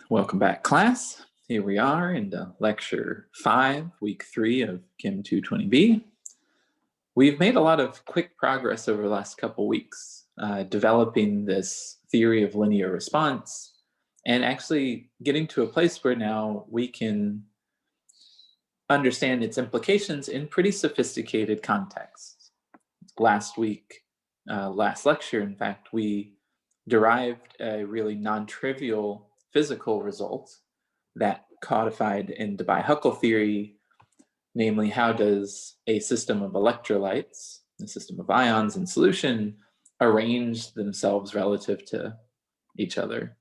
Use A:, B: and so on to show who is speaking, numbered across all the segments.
A: Welcome back, class. Here we are in lecture 5, week 3 of Chem220b. We've made a lot of quick progress over the last couple weeks, developing this theory of linear response and actually getting to a place where now we can understand its implications in pretty sophisticated contexts. Last lecture, in fact, we derived a really non-trivial physical result that codified in Debye-Huckel theory, namely how does a system of electrolytes, a system of ions in solution, arrange themselves relative to each other.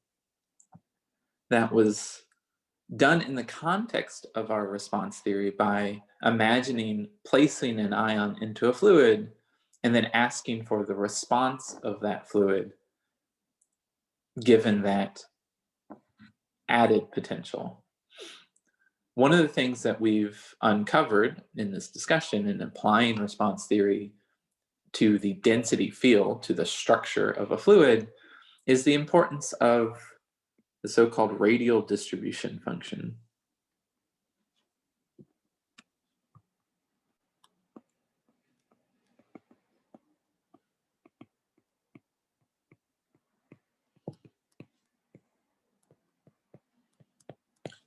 A: That was done in the context of our response theory by imagining placing an ion into a fluid and then asking for the response of that fluid given that added potential. One of the things that we've uncovered in this discussion in applying response theory to the density field, to the structure of a fluid, is the importance of the so-called radial distribution function.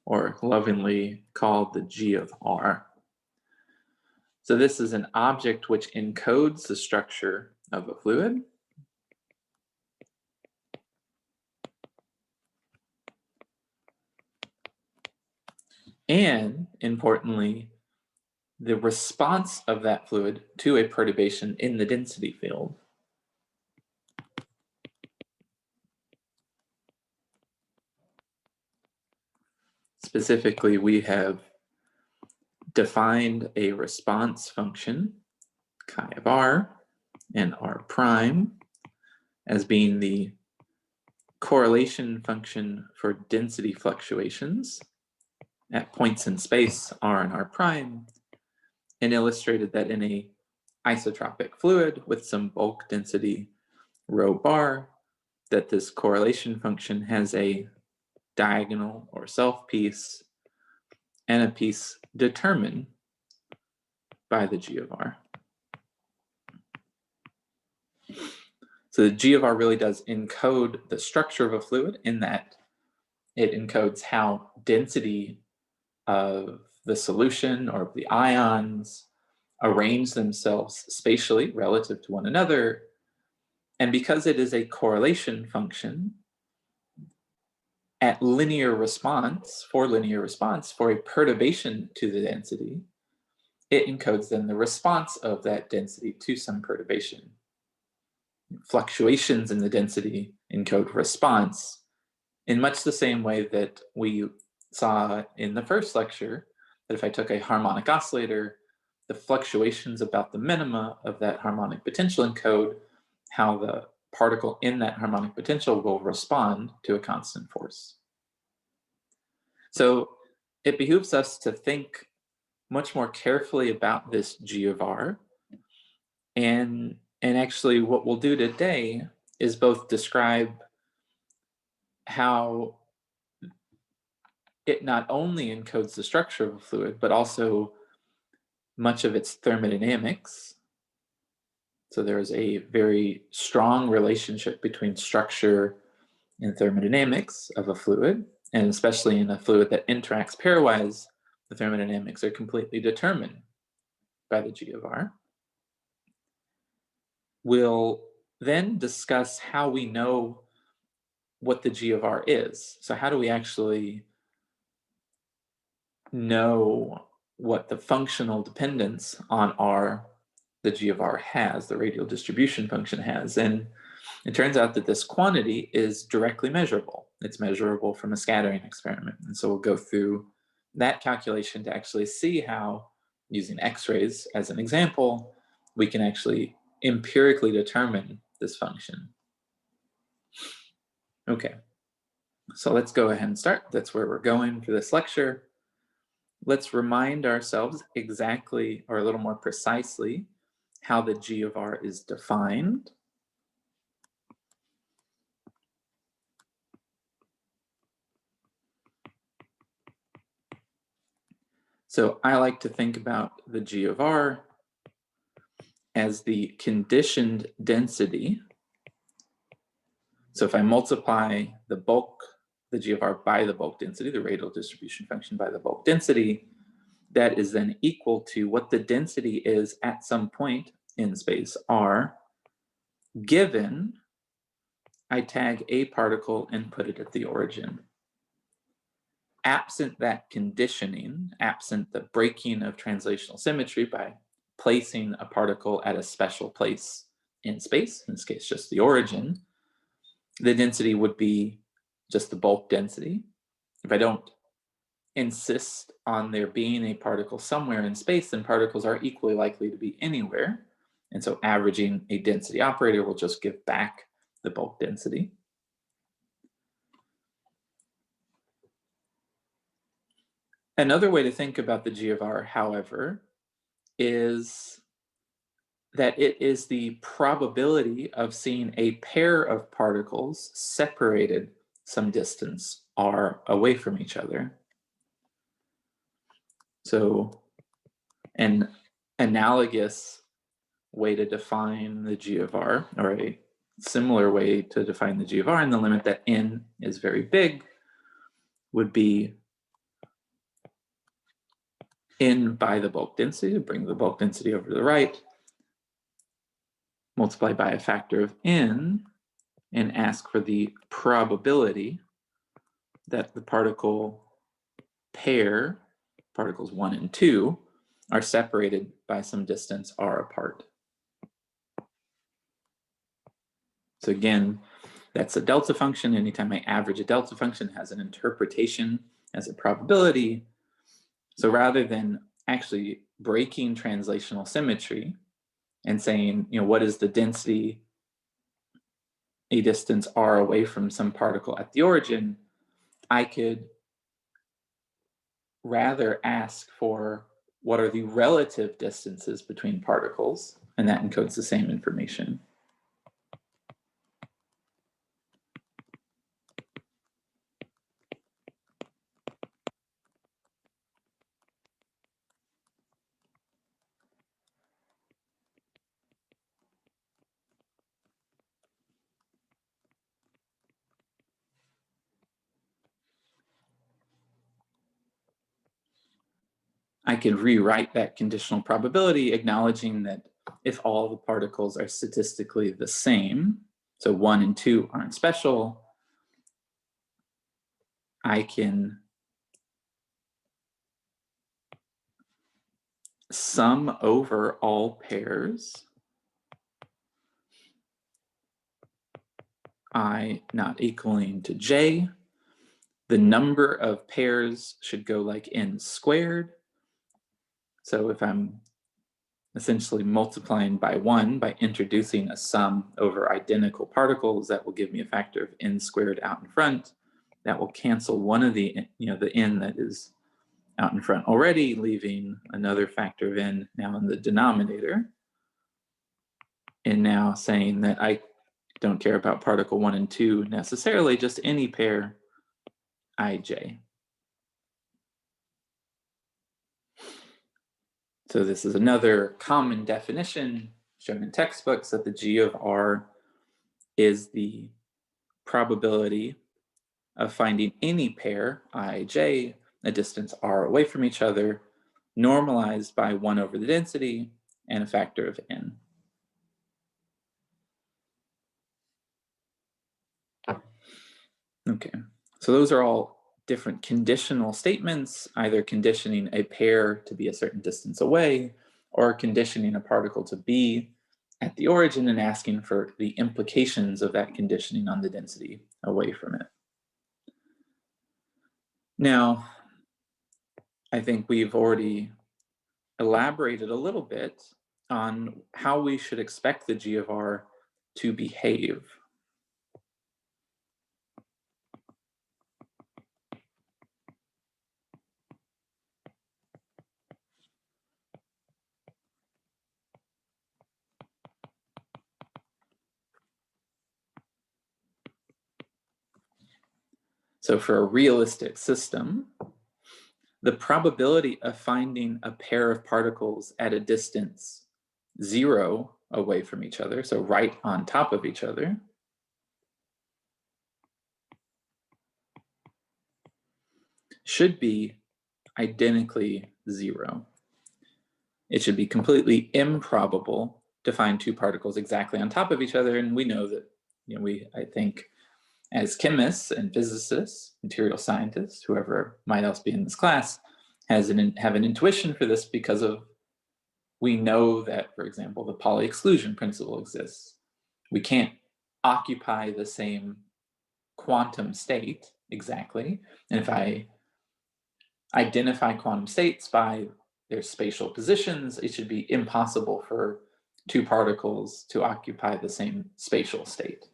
A: Or lovingly called the G of R. So this is an object which encodes the structure of a fluid. And importantly, the response of that fluid to a perturbation in the density field. Specifically, we have defined a response function, chi of r and r prime, as being the correlation function for density fluctuations at points in space, r and r prime, and illustrated that in a isotropic fluid with some bulk density rho bar, that this correlation function has a diagonal or self piece and a piece determined by the G of R. So the G of R really does encode the structure of a fluid in that it encodes how density of the solution or of the ions arrange themselves spatially relative to one another. And because it is a correlation function, at linear response for a perturbation to the density, it encodes then the response of that density to some perturbation. Fluctuations in the density encode response in much the same way that we saw in the first lecture, that if I took a harmonic oscillator, the fluctuations about the minima of that harmonic potential encode how the particle in that harmonic potential will respond to a constant force. So it behooves us to think much more carefully about this G of R. And actually what we'll do today is both describe how it not only encodes the structure of a fluid, but also much of its thermodynamics. So there is a very strong relationship between structure and thermodynamics of a fluid, and especially in a fluid that interacts pairwise, the thermodynamics are completely determined by the G of R. We'll then discuss how we know what the G of R is. So how do we actually know what the functional dependence on R the G of R has, the radial distribution function has? And it turns out that this quantity is directly measurable. It's measurable from a scattering experiment. And so we'll go through that calculation to actually see how, using X-rays as an example, we can actually empirically determine this function. Okay, so let's go ahead and start. That's where we're going for this lecture. Let's remind ourselves exactly, or a little more precisely, how the G of R is defined. So I like to think about the G of R as the conditioned density. So if I multiply the bulk, the G of R by the bulk density, the radial distribution function by the bulk density, that is then equal to what the density is at some point in space R, given I tag a particle and put it at the origin. Absent that conditioning, absent the breaking of translational symmetry by placing a particle at a special place in space, in this case just the origin, the density would be just the bulk density. If I don't insist on there being a particle somewhere in space, then particles are equally likely to be anywhere. And so averaging a density operator will just give back the bulk density. Another way to think about the G of R, however, is that it is the probability of seeing a pair of particles separated some distance r away from each other. So an analogous way to define the G of R, or a similar way to define the G of R in the limit that n is very big, would be n by the bulk density, to bring the bulk density over to the right, multiply by a factor of n, and ask for the probability that the particle pair, particles 1 and 2, are separated by some distance r apart. So again, that's a delta function. Anytime I average a delta function, it has an interpretation as a probability. So rather than actually breaking translational symmetry and saying, what is the density a distance r away from some particle at the origin, I could rather ask for what are the relative distances between particles, and that encodes the same information. I could rewrite that conditional probability, acknowledging that if all the particles are statistically the same, so 1 and 2 aren't special, I can sum over all pairs I not equaling to j. The number of pairs should go like n squared. So if I'm essentially multiplying by 1 by introducing a sum over identical particles, that will give me a factor of n squared out in front. That will cancel one of the, the n that is out in front already, leaving another factor of n now in the denominator. And now saying that I don't care about particle 1 and 2 necessarily, just any pair ij. So this is another common definition shown in textbooks, that the G of R is the probability of finding any pair ij, a distance r away from each other, normalized by 1 over the density and a factor of n. Okay, so those are all different conditional statements, either conditioning a pair to be a certain distance away, or conditioning a particle to be at the origin and asking for the implications of that conditioning on the density away from it. Now, I think we've already elaborated a little bit on how we should expect the G of R to behave. So for a realistic system, the probability of finding a pair of particles at a distance 0 away from each other, so right on top of each other, should be identically 0. It should be completely improbable to find two particles exactly on top of each other, and we know that, I think, as chemists and physicists, material scientists, whoever might else be in this class, have an intuition for this because we know that, for example, the Pauli exclusion principle exists. We can't occupy the same quantum state exactly, and if I identify quantum states by their spatial positions, it should be impossible for two particles to occupy the same spatial state.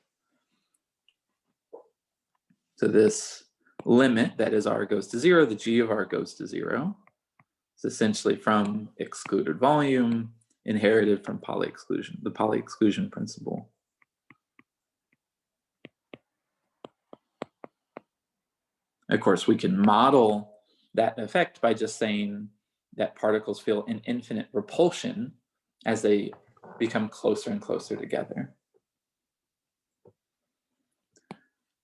A: So this limit, that is r goes to 0, the g of r goes to 0. It's essentially from excluded volume, inherited from Pauli exclusion, the Pauli exclusion principle. Of course, we can model that effect by just saying that particles feel an infinite repulsion as they become closer and closer together.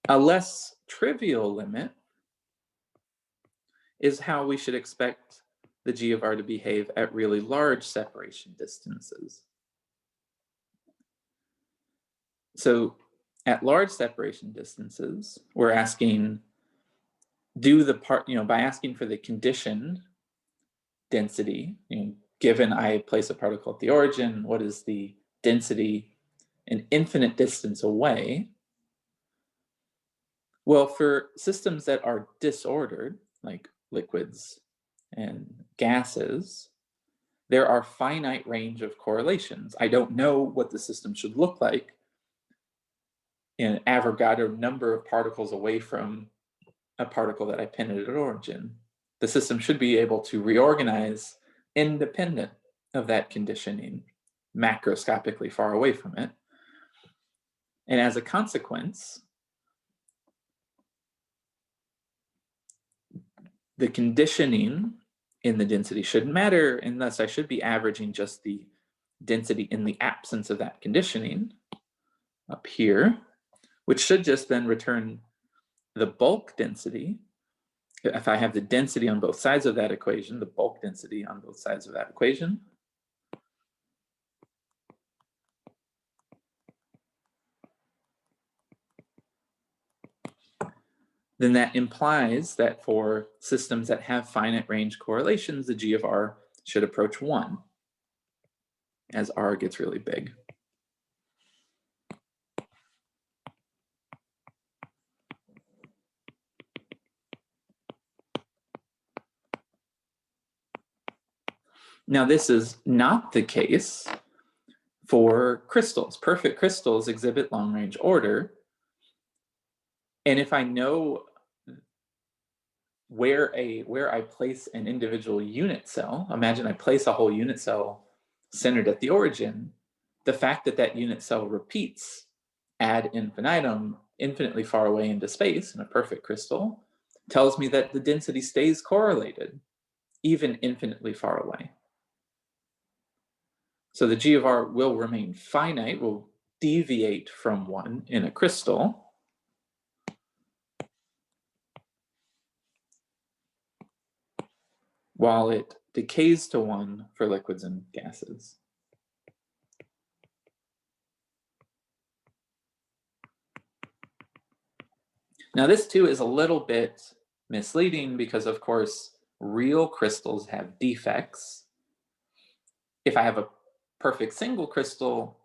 A: A less trivial limit is how we should expect the g of r to behave at really large separation distances. So at large separation distances, we're asking, by asking for the conditioned density, given I place a particle at the origin, what is the density an infinite distance away? Well, for systems that are disordered, like liquids and gases, there are finite range of correlations. I don't know what the system should look like in an Avogadro number of particles away from a particle that I pin at origin. The system should be able to reorganize independent of that conditioning, macroscopically far away from it. And as a consequence, the conditioning in the density shouldn't matter, and thus I should be averaging just the density in the absence of that conditioning up here, which should just then return the bulk density. If I have the density on both sides of that equation, the bulk density on both sides of that equation, then that implies that for systems that have finite range correlations, the g of r should approach 1 as r gets really big. Now, this is not the case for crystals. Perfect crystals exhibit long-range order. And if I know where I place an individual unit cell, imagine I place a whole unit cell centered at the origin, the fact that that unit cell repeats ad infinitum, infinitely far away into space in a perfect crystal, tells me that the density stays correlated, even infinitely far away. So the g of r will remain finite, will deviate from 1 in a crystal, while it decays to 1 for liquids and gases. Now this too is a little bit misleading because, of course, real crystals have defects. If I have a perfect single crystal,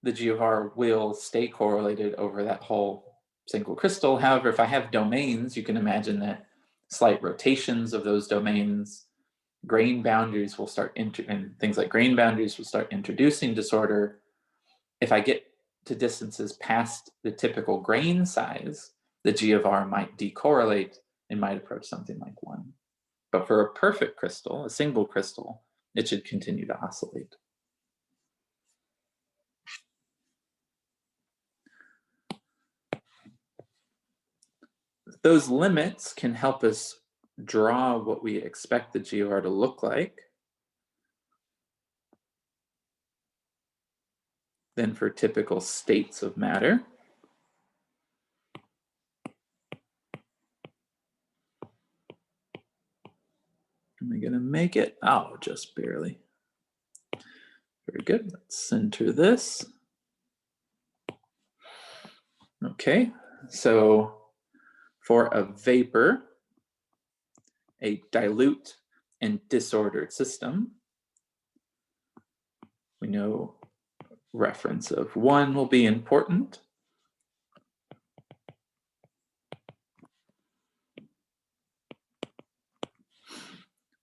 A: the g of r will stay correlated over that whole single crystal. However, if I have domains, you can imagine that slight rotations of those domains, grain boundaries will start, and things like grain boundaries will start introducing disorder. If I get to distances past the typical grain size, the g of r might decorrelate and might approach something like 1. But for a perfect crystal, a single crystal, it should continue to oscillate. Those limits can help us draw what we expect the G of R to look like, than for typical states of matter. Am I going to make it? Oh, just barely. Very good. Let's center this. Okay, so for a vapor, a dilute and disordered system, we know reference of 1 will be important.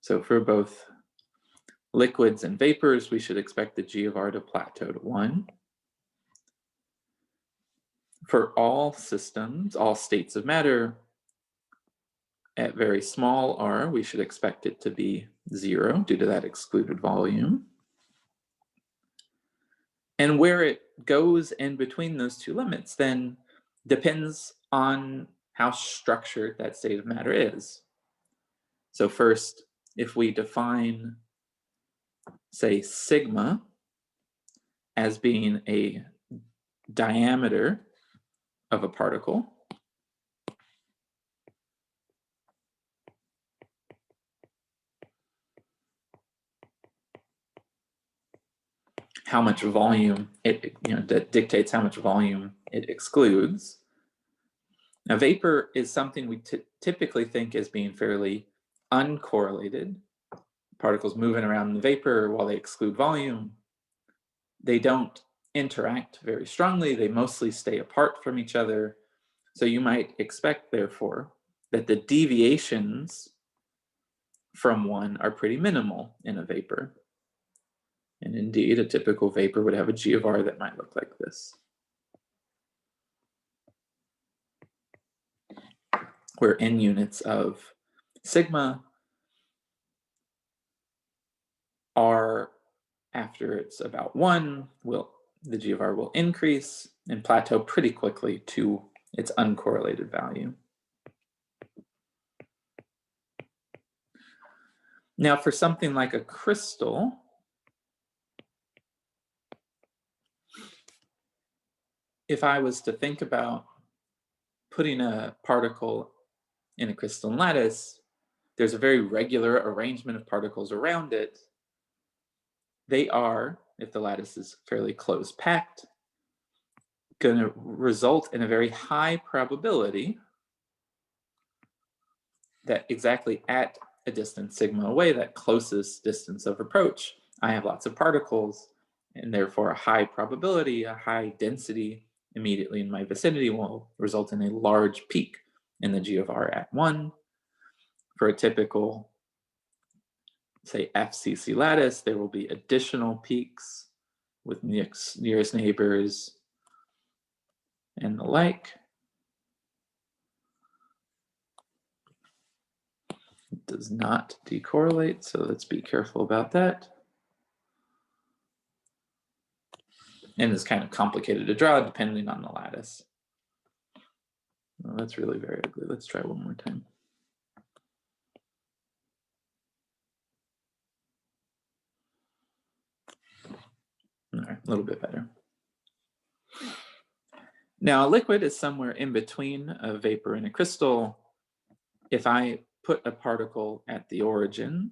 A: So for both liquids and vapors, we should expect the G of R to plateau to 1. For all systems, all states of matter, at very small r, we should expect it to be 0 due to that excluded volume. And where it goes in between those two limits then depends on how structured that state of matter is. So first, if we define, say, sigma as being a diameter of a particle, how much volume that dictates how much volume it excludes. Now, vapor is something we typically think as being fairly uncorrelated. Particles moving around in the vapor while they exclude volume, they don't interact very strongly. They mostly stay apart from each other. So you might expect, therefore, that the deviations from 1 are pretty minimal in a vapor. And indeed, a typical vapor would have a G of R that might look like this, where in units of sigma, R after it's about 1, the G of R will increase and plateau pretty quickly to its uncorrelated value. Now, for something like a crystal, if I was to think about putting a particle in a crystalline lattice, there's a very regular arrangement of particles around it. They are, if the lattice is fairly close packed, going to result in a very high probability that exactly at a distance sigma away, that closest distance of approach, I have lots of particles, and therefore a high probability, a high density immediately in my vicinity will result in a large peak in the G of R at 1. For a typical, say, FCC lattice, there will be additional peaks with nearest neighbors and the like. It does not decorrelate, so let's be careful about that. And it's kind of complicated to draw depending on the lattice. Well, that's really very ugly. Let's try one more time. All right, a little bit better. Now, a liquid is somewhere in between a vapor and a crystal. If I put a particle at the origin,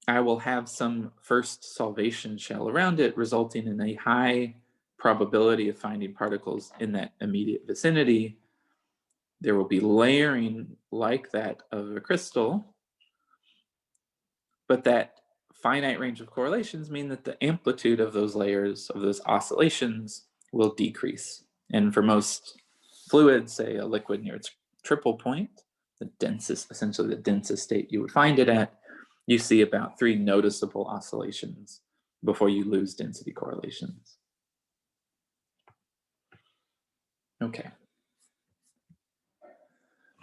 A: I will have some first solvation shell around it, resulting in a high probability of finding particles in that immediate vicinity. There will be layering like that of a crystal, but that finite range of correlations mean that the amplitude of those layers, of those oscillations, will decrease. And for most fluids, say a liquid near its triple point, the densest, essentially the densest state you would find it at, you see about 3 noticeable oscillations before you lose density correlations. Okay.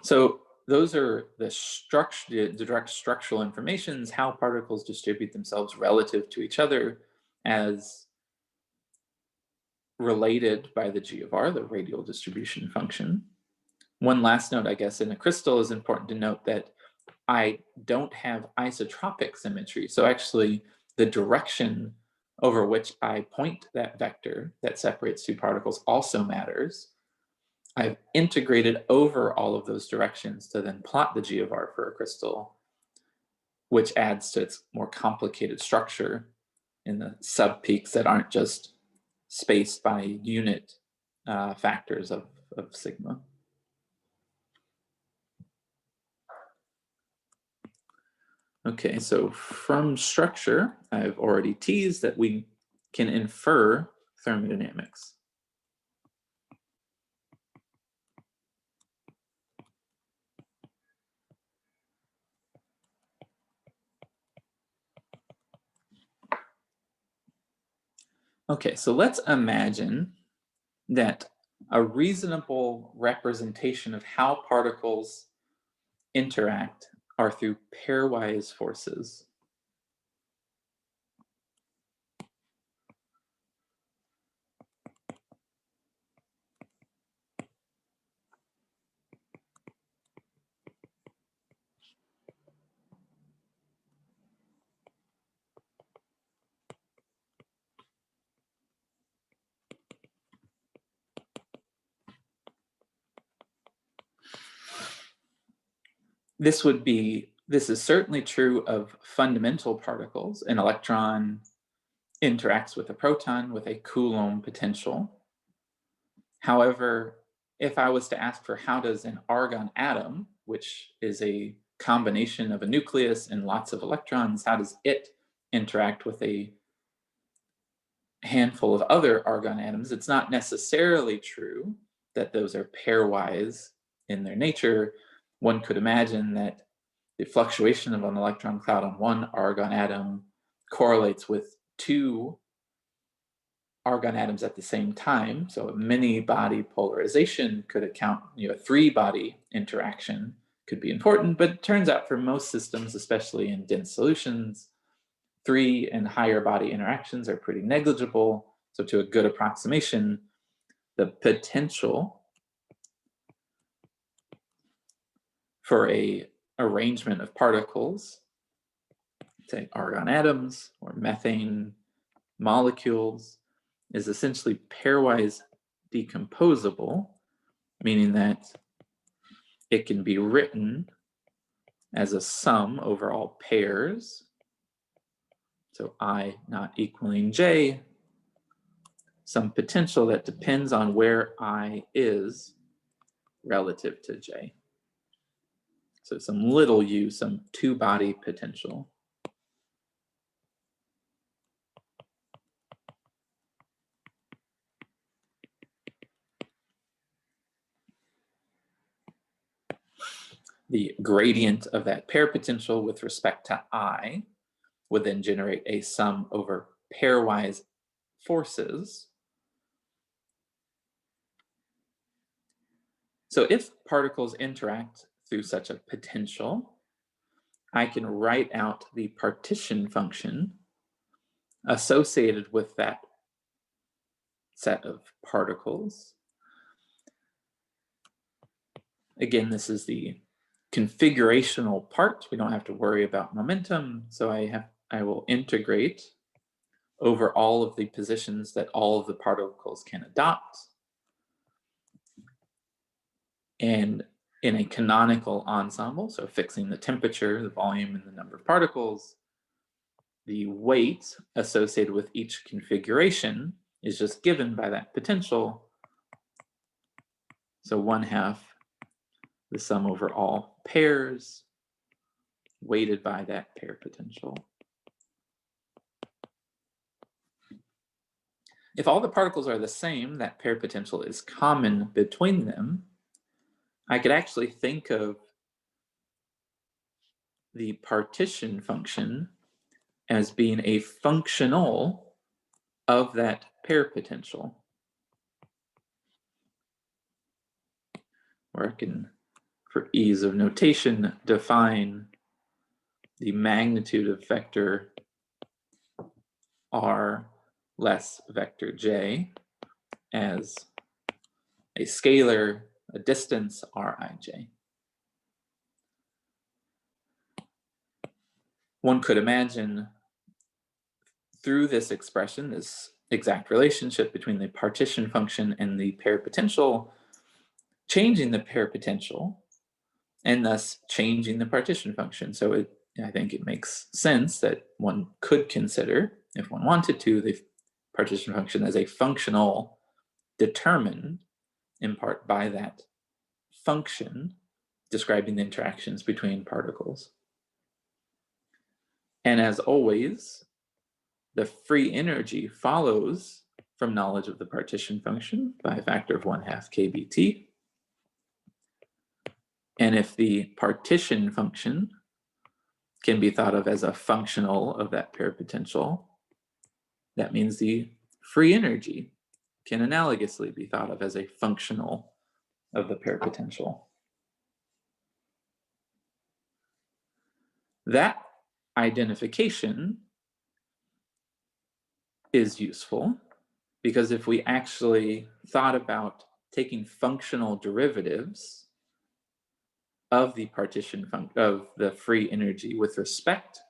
A: So those are the direct structural informations, how particles distribute themselves relative to each other as related by the G of R, the radial distribution function. One last note, I guess, in a crystal is important to note that I don't have isotropic symmetry. So actually, the direction over which I point that vector that separates two particles also matters. I've integrated over all of those directions to then plot the G of R for a crystal, which adds to its more complicated structure in the subpeaks that aren't just spaced by unit factors of sigma. Okay, so from structure, I've already teased that we can infer thermodynamics. Okay, so let's imagine that a reasonable representation of how particles interact are through pairwise forces. This is certainly true of fundamental particles. An electron interacts with a proton with a Coulomb potential. However, if I was to ask for how does an argon atom, which is a combination of a nucleus and lots of electrons, how does it interact with a handful of other argon atoms? It's not necessarily true that those are pairwise in their nature. One could imagine that the fluctuation of an electron cloud on one argon atom correlates with two argon atoms at the same time. So a many-body polarization could account, a three-body interaction could be important, but it turns out for most systems, especially in dense solutions, three and higher body interactions are pretty negligible. So to a good approximation, the potential for a arrangement of particles, say argon atoms or methane molecules, is essentially pairwise decomposable, meaning that it can be written as a sum over all pairs. So I not equaling J, some potential that depends on where I is relative to J. So some little u, some two-body potential. The gradient of that pair potential with respect to I would then generate a sum over pairwise forces. So if particles interact through such a potential, I can write out the partition function associated with that set of particles. Again, this is the configurational part. We don't have to worry about momentum. So I will integrate over all of the positions that all of the particles can adopt. And in a canonical ensemble, so fixing the temperature, the volume, and the number of particles, the weight associated with each configuration is just given by that potential. So 1/2 the sum over all pairs weighted by that pair potential. If all the particles are the same, that pair potential is common between them, I could actually think of the partition function as being a functional of that pair potential. Or I can, for ease of notation, define the magnitude of vector r less vector j as a scalar, a distance rij. one could imagine through this expression, this exact relationship between the partition function and the pair potential, changing the pair potential and thus changing the partition function. So I think it makes sense that one could consider, if one wanted to, the partition function as a functional determined in part by that function describing the interactions between particles. And as always, the free energy follows from knowledge of the partition function by a factor of 1/2 kBt. And if the partition function can be thought of as a functional of that pair potential, that means the free energy can analogously be thought of as a functional of the pair potential. That identification is useful because if we actually thought about taking functional derivatives of the partition of the free energy with respect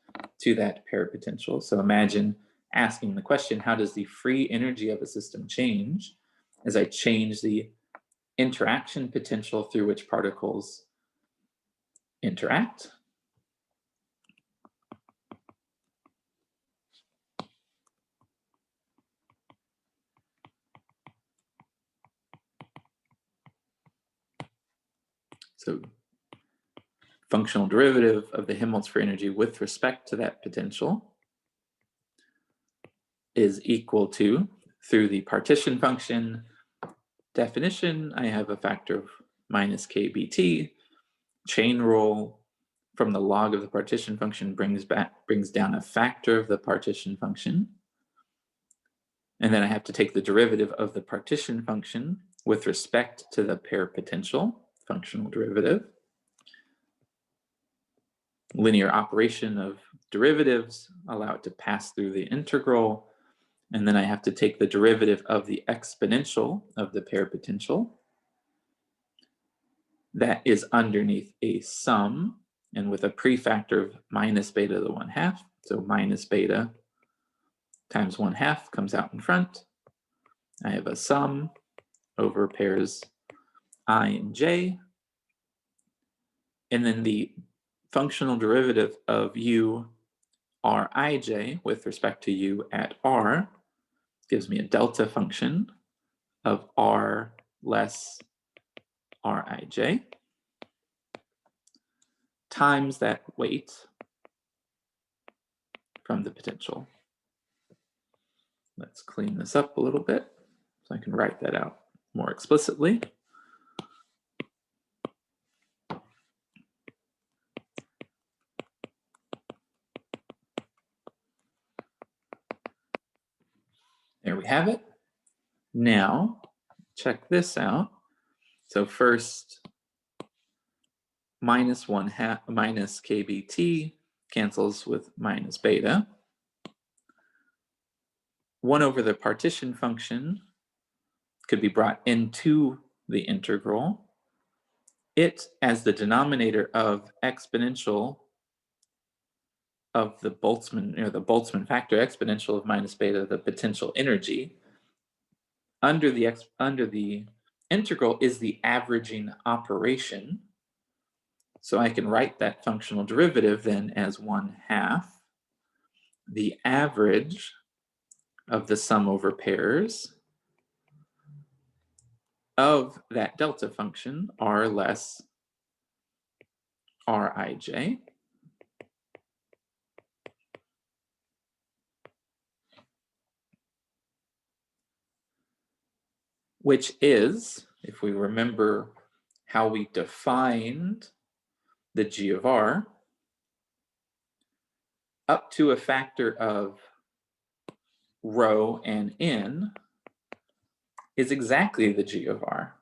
A: to that pair potential, so imagine asking the question, how does the free energy of a system change as I change the interaction potential through which particles interact? So functional derivative of the Helmholtz free energy with respect to that potential is equal to, through the partition function definition, I have a factor of minus kBt. Chain rule from the log of the partition function brings down a factor of the partition function. And then I have to take the derivative of the partition function with respect to the pair potential, functional derivative. Linear operation of derivatives allow it to pass through the integral. And then I have to take the derivative of the exponential of the pair potential. That is underneath a sum and with a prefactor of minus beta to the 1/2. So minus beta times 1/2 comes out in front. I have a sum over pairs I and j. And then the functional derivative of u rij with respect to u at r gives me a delta function of r less rij times that weight from the potential. Let's clean this up a little bit so I can write that out more explicitly. There we have it. Now, check this out. So first, minus kBt cancels with minus beta. 1 over the partition function could be brought into the integral. It, as the denominator of exponential of the Boltzmann factor exponential of minus beta, the potential energy, under the integral is the averaging operation. So I can write that functional derivative then as 1/2 the average of the sum over pairs of that delta function, r less rij, which is, if we remember how we defined the g of r, up to a factor of rho and n is exactly the g of r.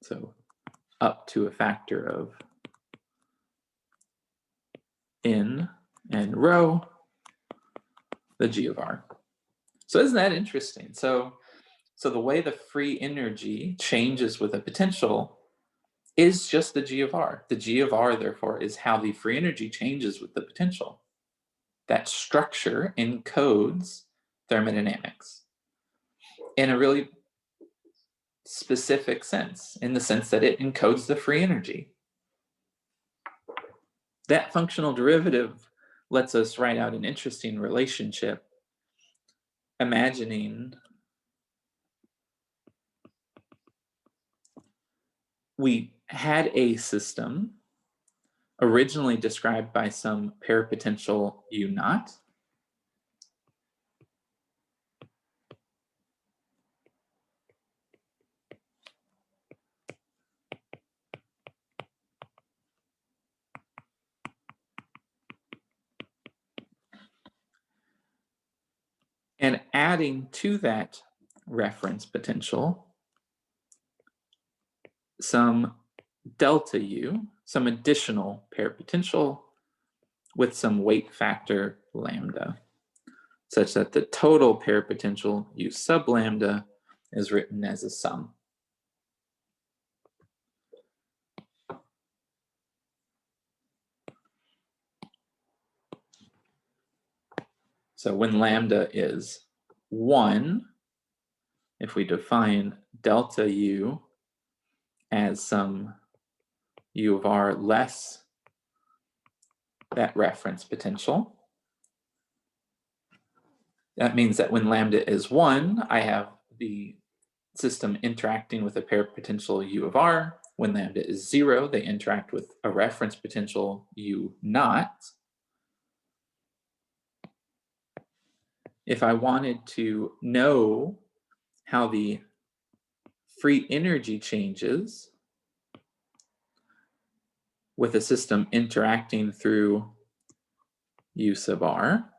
A: So up to a factor of n and rho, the g of r. So isn't that interesting? So the way the free energy changes with a potential is just the G of R. The G of R, therefore, is how the free energy changes with the potential. That structure encodes thermodynamics in a really specific sense, in the sense that it encodes the free energy. That functional derivative lets us write out an interesting relationship, imagining we had a system originally described by some parapotential U naught. And adding to that reference potential some delta U, some additional parapotential with some weight factor lambda, such that the total parapotential U sub lambda is written as a sum. So when lambda is 1, if we define delta U as some U of R less that reference potential, that means that when lambda is 1, I have the system interacting with a parapotential U of R. When lambda is 0, they interact with a reference potential U naught. If I wanted to know how the free energy changes with a system interacting through U sub R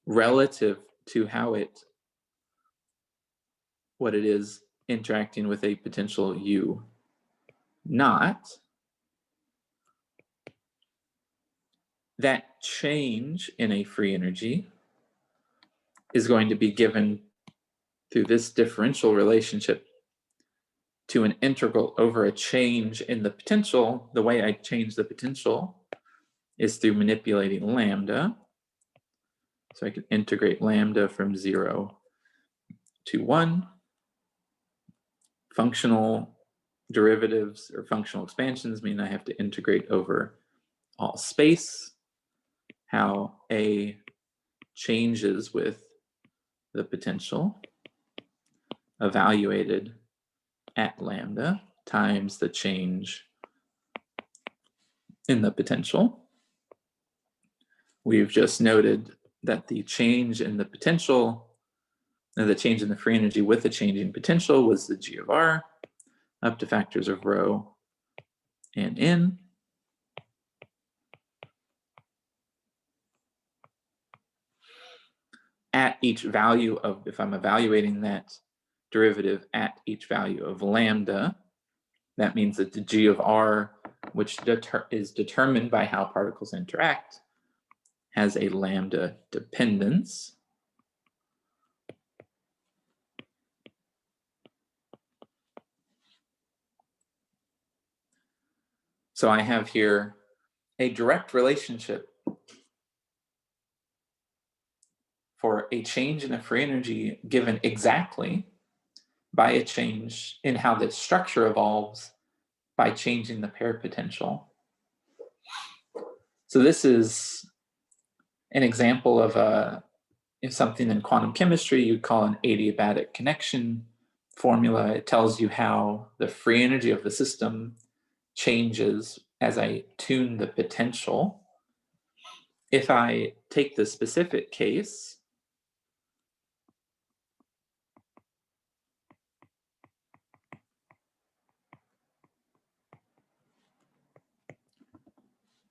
A: relative to what it is interacting with a potential U naught, that change in a free energy is going to be given through this differential relationship to an integral over a change in the potential. The way I change the potential is through manipulating lambda. So I can integrate lambda from 0 to 1. Functional derivatives or functional expansions mean I have to integrate over all space, how A changes with the potential evaluated at lambda times the change in the potential. We've just noted that the change in the potential, and the change in the free energy with the changing potential was the G of R up to factors of rho and n. At each value of, if I'm evaluating that derivative at each value of lambda, that means that the G of R, which is determined by how particles interact, has a lambda dependence. So I have here a direct relationship for a change in a free energy given exactly by a change in how the structure evolves by changing the parapotential. So this is an example of something in quantum chemistry you'd call an adiabatic connection formula. It tells you how the free energy of the system changes as I tune the potential. If I take the specific case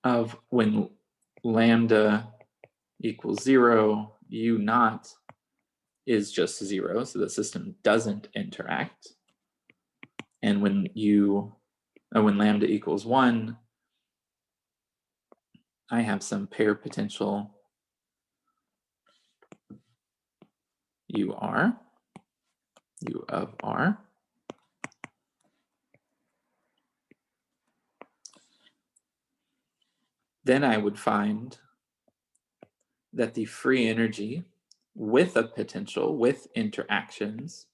A: of when lambda equals 0, U naught is just 0, so the system doesn't interact. And when lambda equals 1, I have some pair potential U of R. then I would find that the free energy with a potential, with interactions,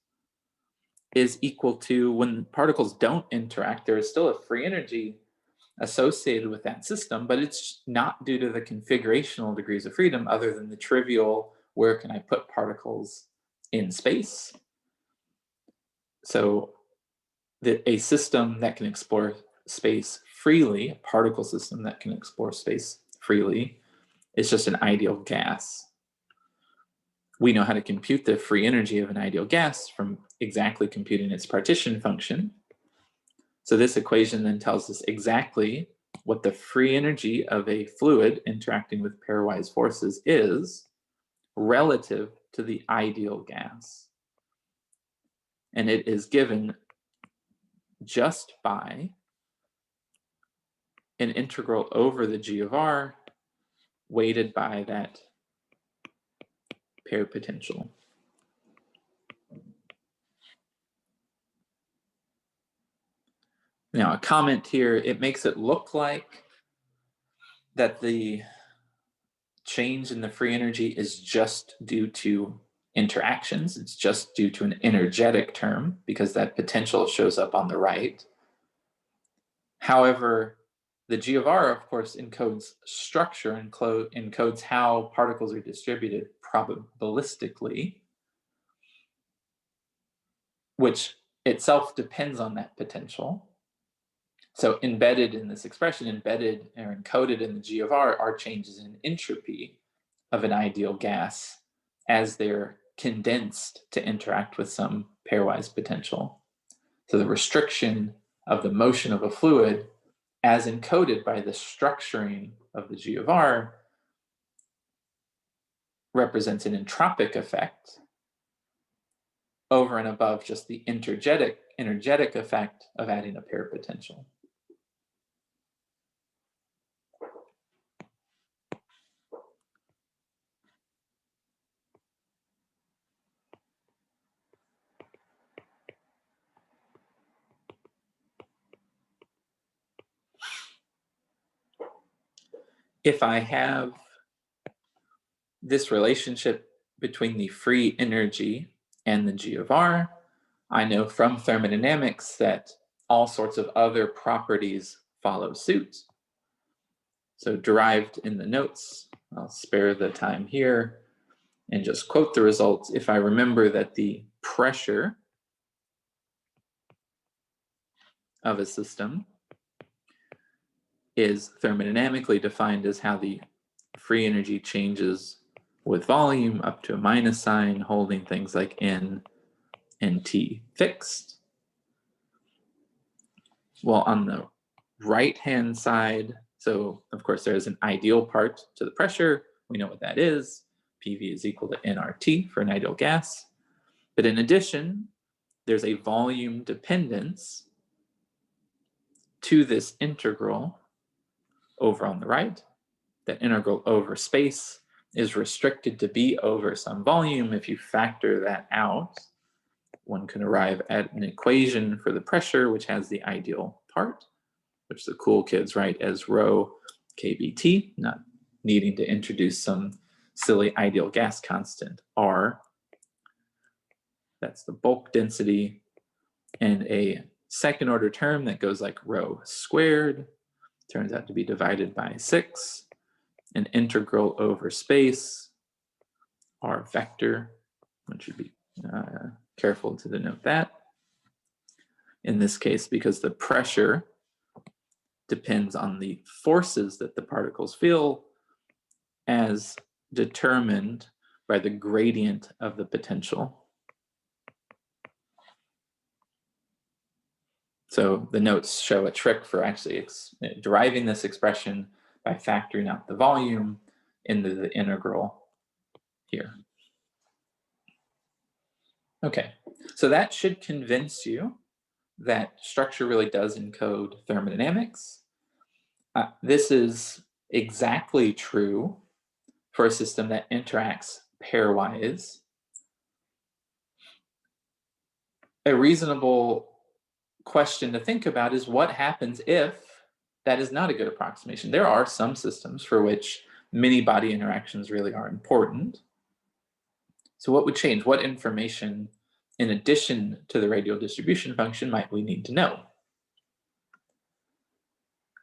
A: is equal to, when particles don't interact, there is still a free energy associated with that system, but it's not due to the configurational degrees of freedom other than the trivial, where can I put particles in space? So a system that can explore space freely, a particle system that can explore space freely, is just an ideal gas. We know how to compute the free energy of an ideal gas from exactly computing its partition function. So this equation then tells us exactly what the free energy of a fluid interacting with pairwise forces is relative to the ideal gas. And it is given just by an integral over the g of r weighted by that pair potential. Now, a comment here, it makes it look like that the change in the free energy is just due to interactions. It's just due to an energetic term because that potential shows up on the right. However, the g of r, of course, encodes structure and encodes how particles are distributed probabilistically, which itself depends on that potential. So embedded in this expression, embedded or encoded in the g of r, are changes in entropy of an ideal gas as they're condensed to interact with some pairwise potential. So the restriction of the motion of a fluid as encoded by the structuring of the g of r represents an entropic effect over and above just the energetic effect of adding a pair potential. If I have this relationship between the free energy and the g of r, I know from thermodynamics that all sorts of other properties follow suit. So derived in the notes, I'll spare the time here and just quote the results. If I remember that the pressure of a system is thermodynamically defined as how the free energy changes with volume up to a minus sign, holding things like N and T fixed. Well, on the right-hand side, so of course there's an ideal part to the pressure. We know what that is. PV is equal to nRT for an ideal gas. But in addition, there's a volume dependence to this integral over on the right. That integral over space is restricted to be over some volume. If you factor that out, one can arrive at an equation for the pressure, which has the ideal part, which the cool kids write as rho kBT, not needing to introduce some silly ideal gas constant, R. That's the bulk density, and a second order term that goes like rho squared, turns out to be divided by 6, an integral over space, R vector. One should be careful to denote that. In this case, because the pressure depends on the forces that the particles feel as determined by the gradient of the potential. So the notes show a trick for actually deriving this expression by factoring out the volume into the integral here. Okay, so that should convince you that structure really does encode thermodynamics. This is exactly true for a system that interacts pairwise. A reasonable question to think about is what happens if that is not a good approximation. There are some systems for which many-body interactions really are important. So what would change? What information, in addition to the radial distribution function, might we need to know?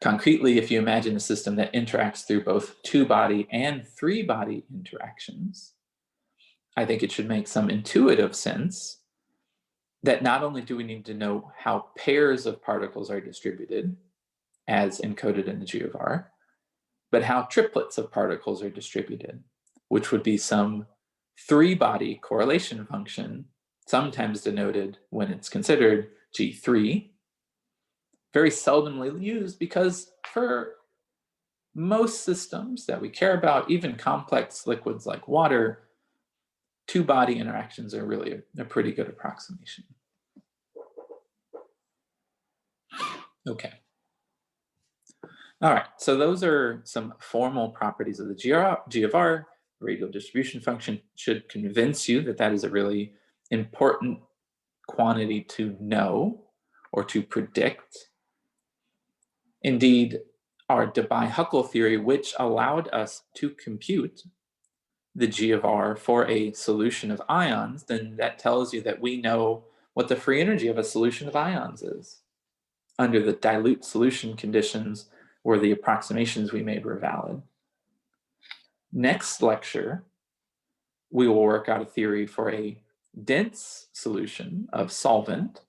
A: Concretely, if you imagine a system that interacts through both two-body and three-body interactions, I think it should make some intuitive sense that not only do we need to know how pairs of particles are distributed, as encoded in the G of R, but how triplets of particles are distributed, which would be some three-body correlation function, sometimes denoted when it's considered G3, very seldomly used because for most systems that we care about, even complex liquids like water, two-body interactions are really a pretty good approximation. Okay. All right, so those are some formal properties of the G of R. Radial distribution function should convince you that that is a really important quantity to know or to predict. Indeed, our Debye-Huckel theory, which allowed us to compute the G of R for a solution of ions, then that tells you that we know what the free energy of a solution of ions is under the dilute solution conditions where the approximations we made were valid. Next lecture, we will work out a theory for a dense solution of solvent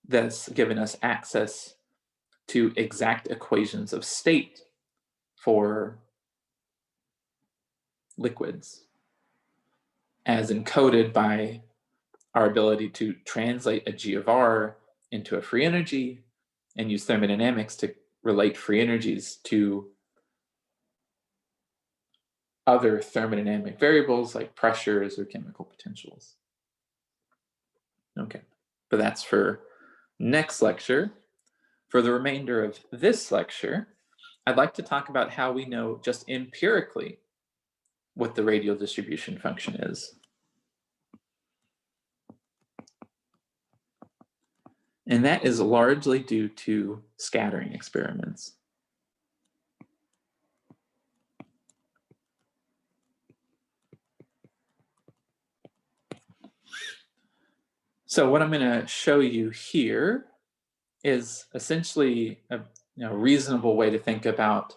A: that's given us access to exact equations of state for liquids as encoded by our ability to translate a G of R into a free energy and use thermodynamics to relate free energies to other thermodynamic variables like pressures or chemical potentials. Okay, but that's for next lecture. For the remainder of this lecture, I'd like to talk about how we know just empirically what the radial distribution function is. And that is largely due to scattering experiments. So what I'm going to show you here is essentially a reasonable way to think about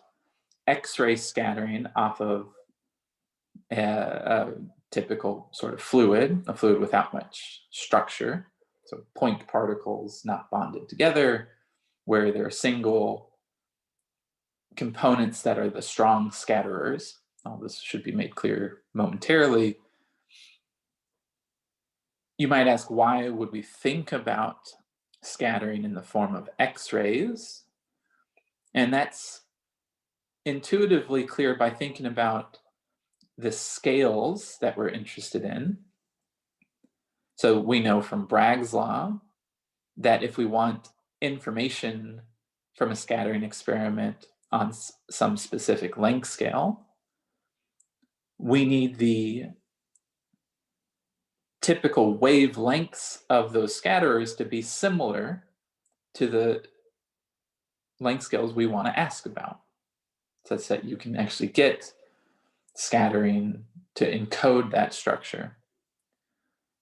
A: X-ray scattering off of a typical sort of fluid, a fluid without much structure. So point particles not bonded together, where there are single components that are the strong scatterers. All this should be made clear momentarily. You might ask, why would we think about scattering in the form of X-rays? And that's intuitively clear by thinking about the scales that we're interested in. So we know from Bragg's law that if we want information from a scattering experiment on some specific length scale, we need the typical wavelengths of those scatterers to be similar to the length scales we want to ask about, such that you can actually get scattering to encode that structure.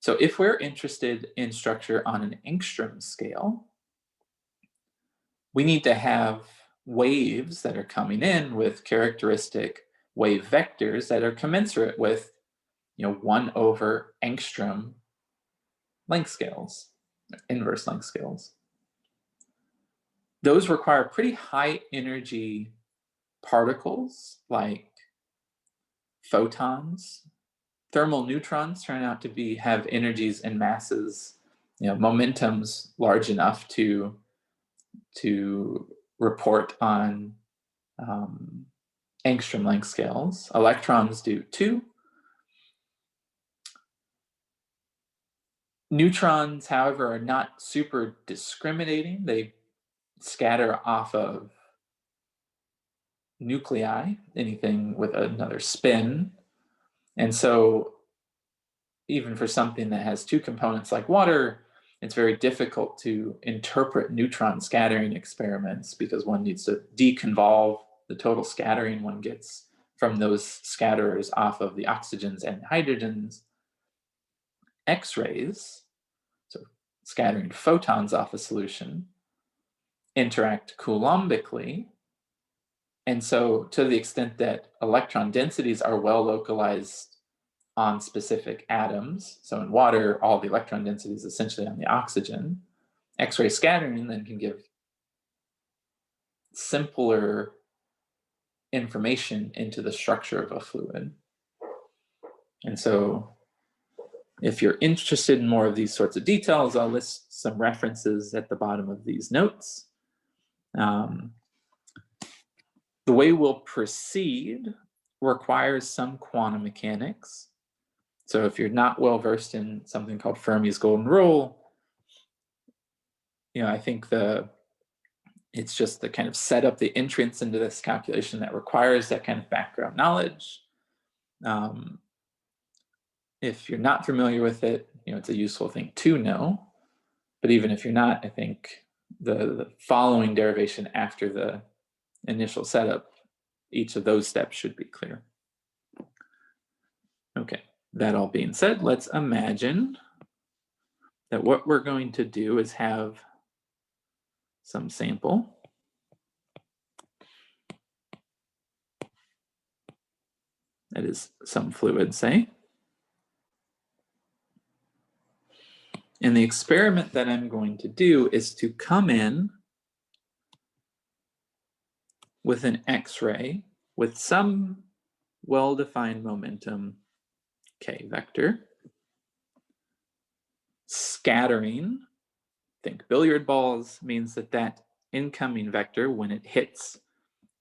A: So if we're interested in structure on an angstrom scale, we need to have waves that are coming in with characteristic wave vectors that are commensurate with 1 over angstrom length scales, inverse length scales. Those require pretty high energy particles like photons. Thermal neutrons turn out to have energies and masses, momentums large enough to report on angstrom length scales. Electrons do too. Neutrons, however, are not super discriminating. They scatter off of nuclei, anything with another spin. And so even for something that has two components like water, it's very difficult to interpret neutron scattering experiments because one needs to deconvolve the total scattering one gets from those scatterers off of the oxygens and hydrogens. X-rays, so scattering photons off a solution, interact coulombically. And so to the extent that electron densities are well localized on specific atoms, so in water, all the electron density is essentially on the oxygen, X-ray scattering then can give simpler information into the structure of a fluid. And so if you're interested in more of these sorts of details, I'll list some references at the bottom of these notes. The way we'll proceed requires some quantum mechanics. So if you're not well versed in something called Fermi's golden rule, I think it's just the kind of set up the entrance into this calculation that requires that kind of background knowledge. If you're not familiar with it, it's a useful thing to know. But even if you're not, I think the following derivation after the initial setup, each of those steps should be clear. Okay, that all being said, let's imagine that what we're going to do is have some sample. That is some fluid, say. And the experiment that I'm going to do is to come in with an X-ray with some well-defined momentum K vector, scattering, think billiard balls, means that that incoming vector, when it hits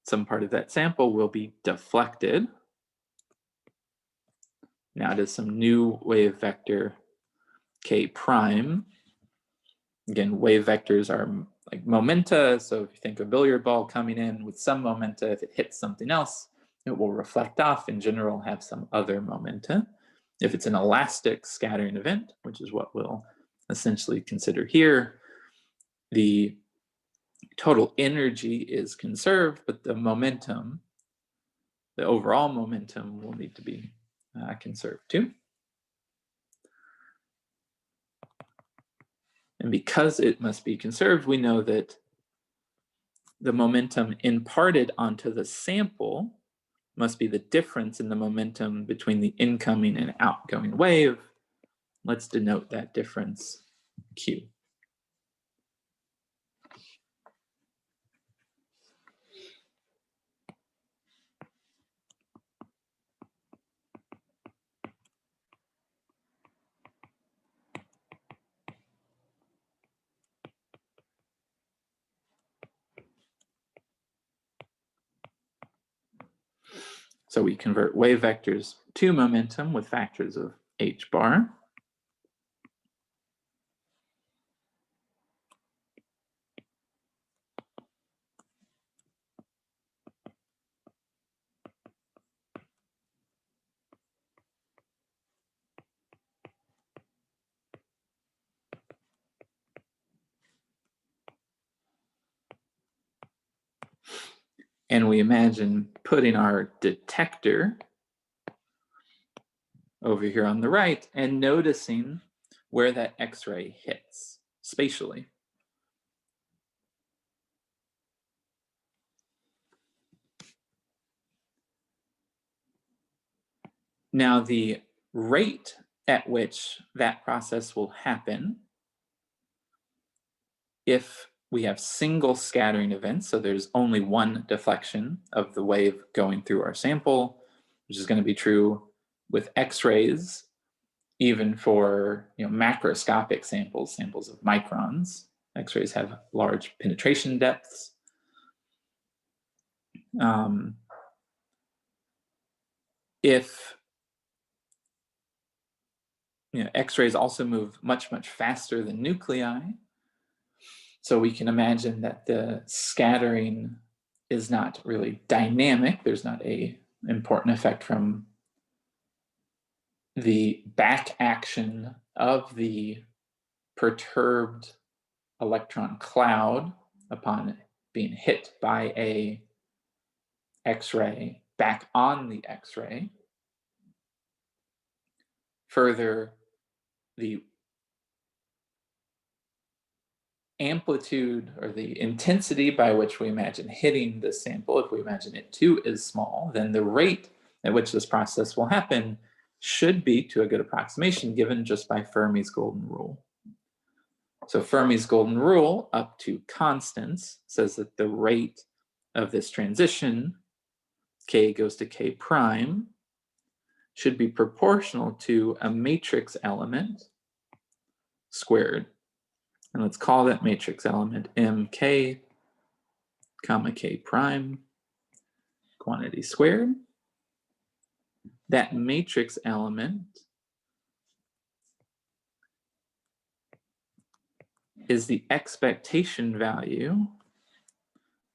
A: some part of that sample, will be deflected. Now to some new wave vector K prime. Again, wave vectors are like momenta, so if you think of a billiard ball coming in with some momenta, if it hits something else, it will reflect off, in general, have some other momenta. If it's an elastic scattering event, which is what we'll essentially consider here, the total energy is conserved, but the momentum, the overall momentum, will need to be conserved too. And because it must be conserved, we know that the momentum imparted onto the sample must be the difference in the momentum between the incoming and outgoing wave. Let's denote that difference Q. So we convert wave vectors to momentum with factors of h bar. And we imagine putting our detector over here on the right and noticing where that X-ray hits spatially. Now, the rate at which that process will happen, if we have single scattering events, so there's only one deflection of the wave going through our sample, which is going to be true with X-rays, even for macroscopic samples of microns. X-rays have large penetration depths. If X-rays also move much, much faster than nuclei, so we can imagine that the scattering is not really dynamic. There's not an important effect from the back action of the perturbed electron cloud upon being hit by a X-ray back on the X-ray. Further, the amplitude or the intensity by which we imagine hitting the sample, if we imagine it too is small, then the rate at which this process will happen should be, to a good approximation, given just by Fermi's golden rule. So Fermi's golden rule, up to constants, says that the rate of this transition, k goes to k prime, should be proportional to a matrix element squared. And let's call that matrix element mk, comma k prime, quantity squared. That matrix element is the expectation value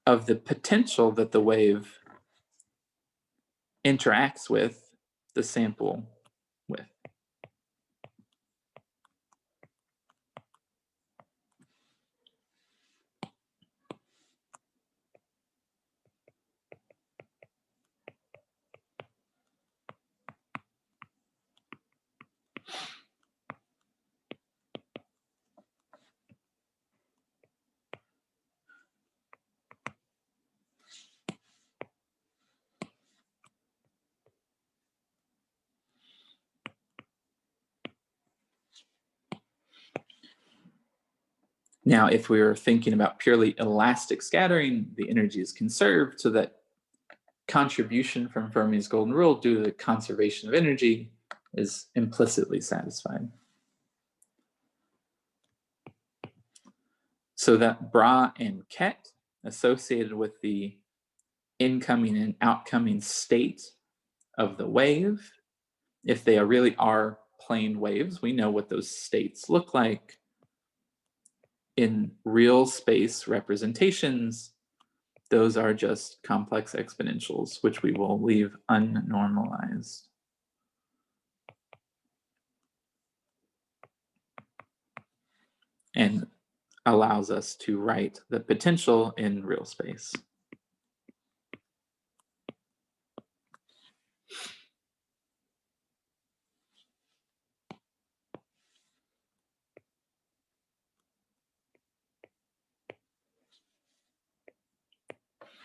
A: of the potential that the wave interacts with the sample with. Now, if we were thinking about purely elastic scattering, the energy is conserved, so that contribution from Fermi's golden rule due to the conservation of energy is implicitly satisfied. So that Bra and Ket associated with the incoming and outcoming state of the wave, if they really are plane waves, we know what those states look like. In real space representations, those are just complex exponentials, which we will leave unnormalized. And allows us to write the potential in real space.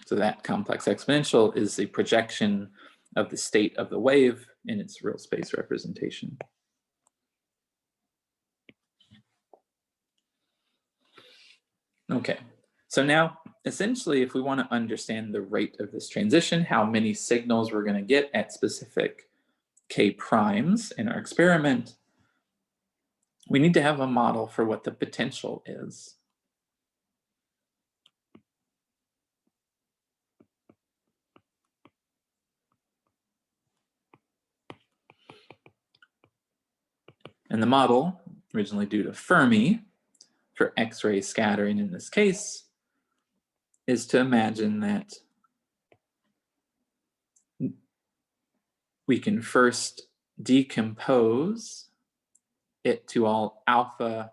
A: So that complex exponential is the projection of the state of the wave in its real space representation. Okay, so now essentially if we want to understand the rate of this transition, how many signals we're going to get at specific k primes in our experiment, we need to have a model for what the potential is. And the model, originally due to Fermi, for X-ray scattering in this case, is to imagine that we can first decompose it to all alpha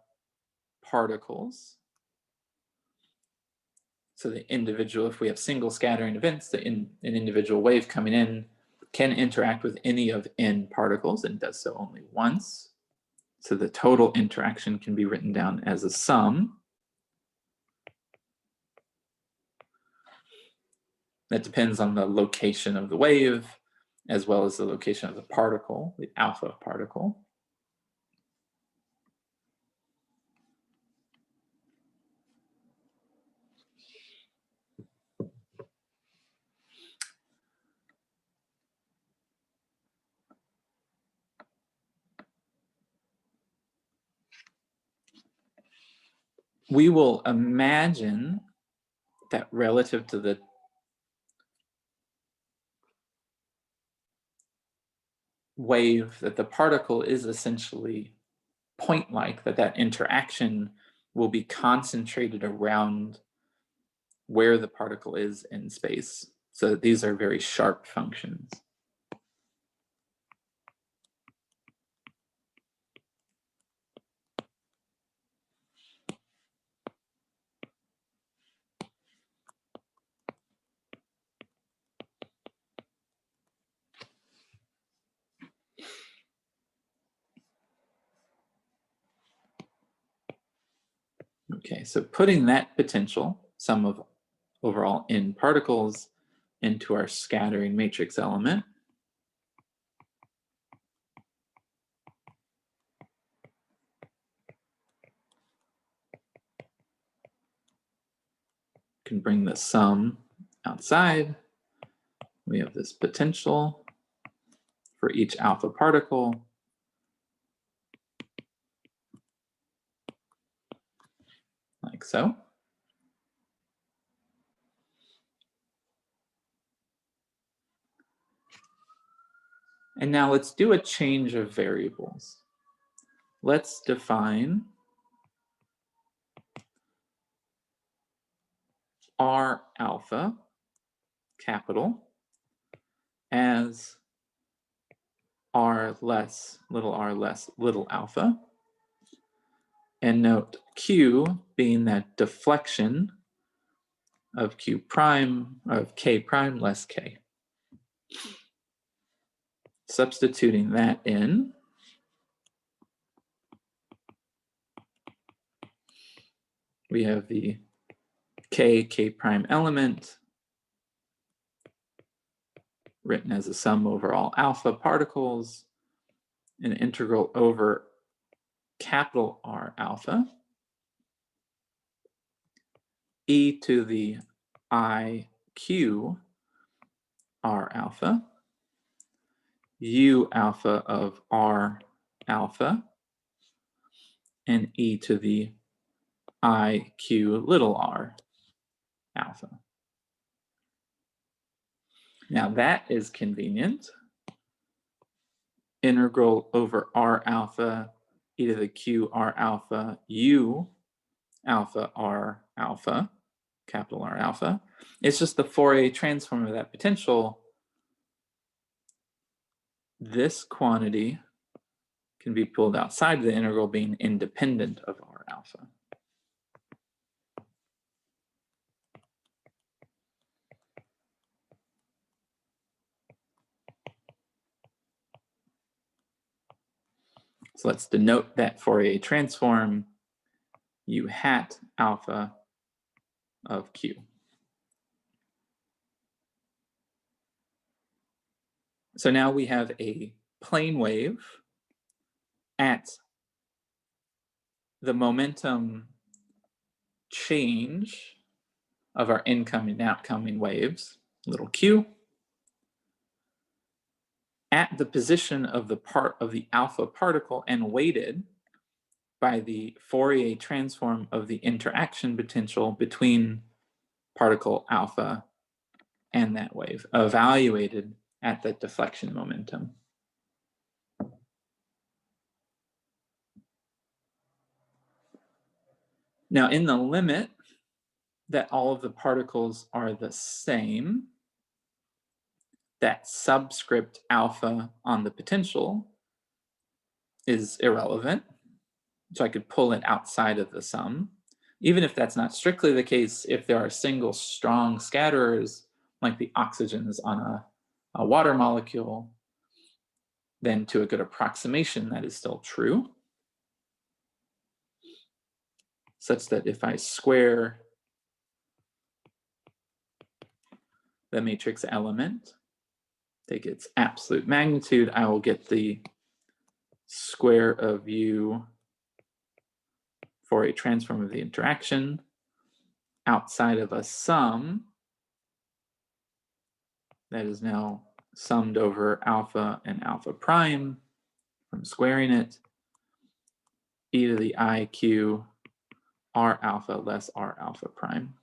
A: particles. So the individual, if we have single scattering events, an individual wave coming in can interact with any of n particles and does so only once. So the total interaction can be written down as a sum. That depends on the location of the wave, as well as the location of the particle, the alpha particle. We will imagine that relative to the wave, that the particle is essentially point-like, that interaction will be concentrated around where the particle is in space. So these are very sharp functions. Okay, so putting that potential, sum of overall n particles, into our scattering matrix element, can bring the sum outside. We have this potential for each alpha particle. Like so. And now let's do a change of variables. Let's define R alpha, capital, as r less little alpha. And note Q being that deflection of Q prime, of K prime less K. Substituting that in, we have the K prime element written as a sum over all alpha particles, an integral over capital R alpha, e to the IQ R alpha, U alpha of R alpha, and e to the IQ little r alpha. Now that is convenient. Integral over R alpha, e to the Q R alpha, U alpha R alpha, capital R alpha. It's just the Fourier transform of that potential. This quantity can be pulled outside of the integral, being independent of R alpha. So let's denote that Fourier transform, U hat alpha of Q. So now we have a plane wave at the momentum change of our incoming and outgoing waves, little q, at the position of the part of the alpha particle and weighted by the Fourier transform of the interaction potential between particle alpha and that wave, evaluated at the deflection momentum. Now, in the limit that all of the particles are the same, that subscript alpha on the potential is irrelevant. So I could pull it outside of the sum. Even if that's not strictly the case, if there are single strong scatterers, like the oxygens on a water molecule, then to a good approximation, that is still true. Such that if I square the matrix element, take its absolute magnitude, I will get the square of U for a transform of the interaction outside of a sum that is now summed over alpha and alpha prime from squaring it, e to the IQ R alpha less R alpha prime.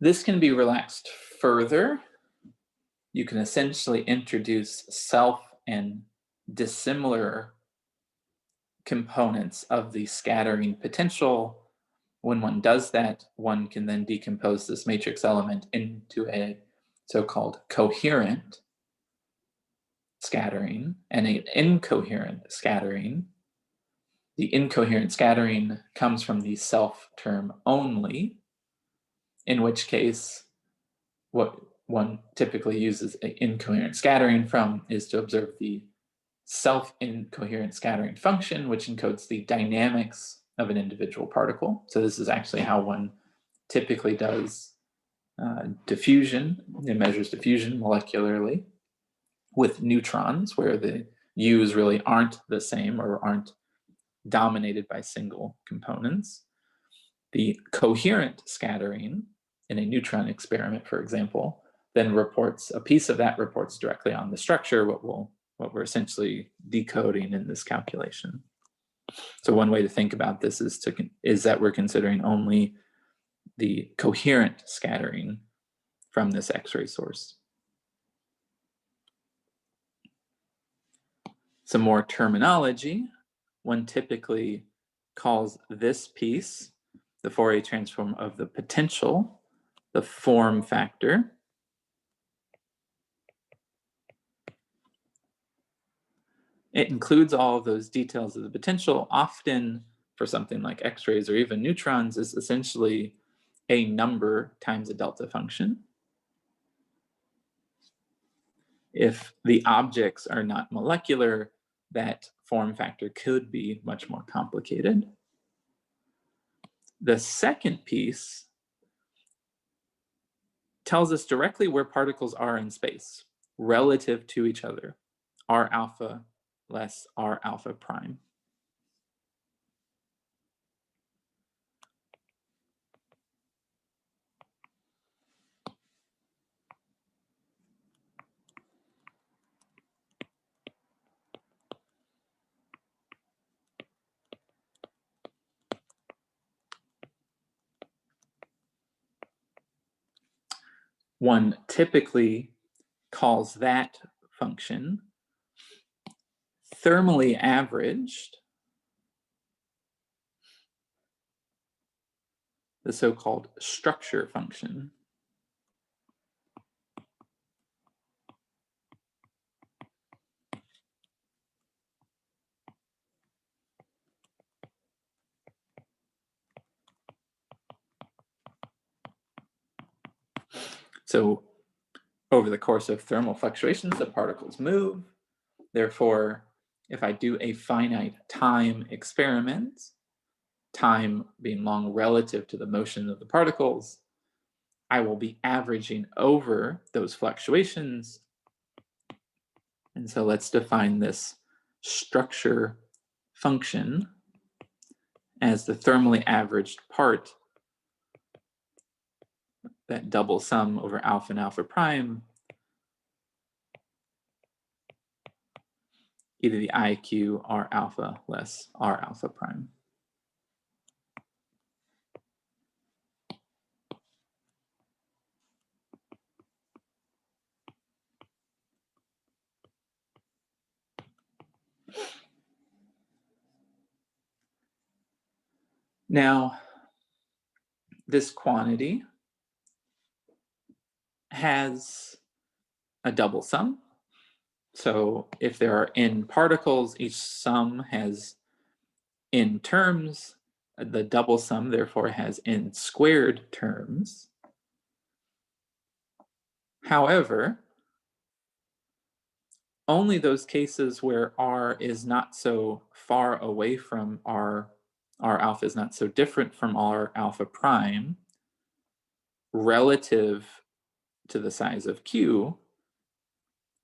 A: This can be relaxed further. You can essentially introduce self and dissimilar components of the scattering potential. When one does that, one can then decompose this matrix element into a so-called coherent scattering and an incoherent scattering. the incoherent scattering comes from the self term only, in which case what one typically uses incoherent scattering from is to observe the self-incoherent scattering function, which encodes the dynamics of an individual particle. So this is actually how one typically does diffusion. It measures diffusion molecularly with neutrons, where the U's really aren't the same or aren't dominated by single components. The coherent scattering in a neutron experiment, for example, then reports, a piece of that reports directly on the structure, what we're essentially decoding in this calculation. So one way to think about this is that we're considering only the coherent scattering from this X-ray source. Some more terminology. One typically calls this piece the Fourier transform of the potential, the form factor. It includes all of those details of the potential. Often for something like X-rays or even neutrons is essentially a number times a delta function. If the objects are not molecular, that form factor could be much more complicated. The second piece tells us directly where particles are in space relative to each other, R alpha less R alpha prime. One typically calls that function thermally averaged, the so-called structure function. So over the course of thermal fluctuations, the particles move. Therefore, if I do a finite time experiment, time being long relative to the motion of the particles, I will be averaging over those fluctuations. And so let's define this structure function as the thermally averaged part, that double sum over alpha and alpha prime, e to the IQ R alpha less R alpha prime. Now, this quantity has a double sum. So if there are n particles, each sum has n terms. The double sum, therefore, has n squared terms. However, only those cases where R is not so far away from R alpha is not so different from R alpha prime relative to the size of Q,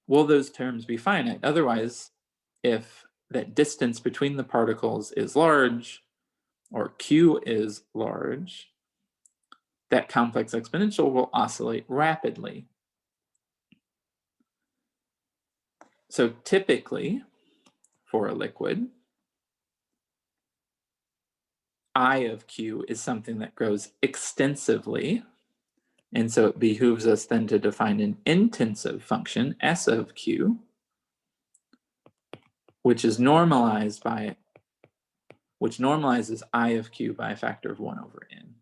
A: will those terms be finite? Otherwise, if that distance between the particles is large, or Q is large, that complex exponential will oscillate rapidly. So typically, for a liquid, I of Q is something that grows extensively. And so it behooves us then to define an intensive function, S of Q, which normalizes I of Q by a factor of 1 over n.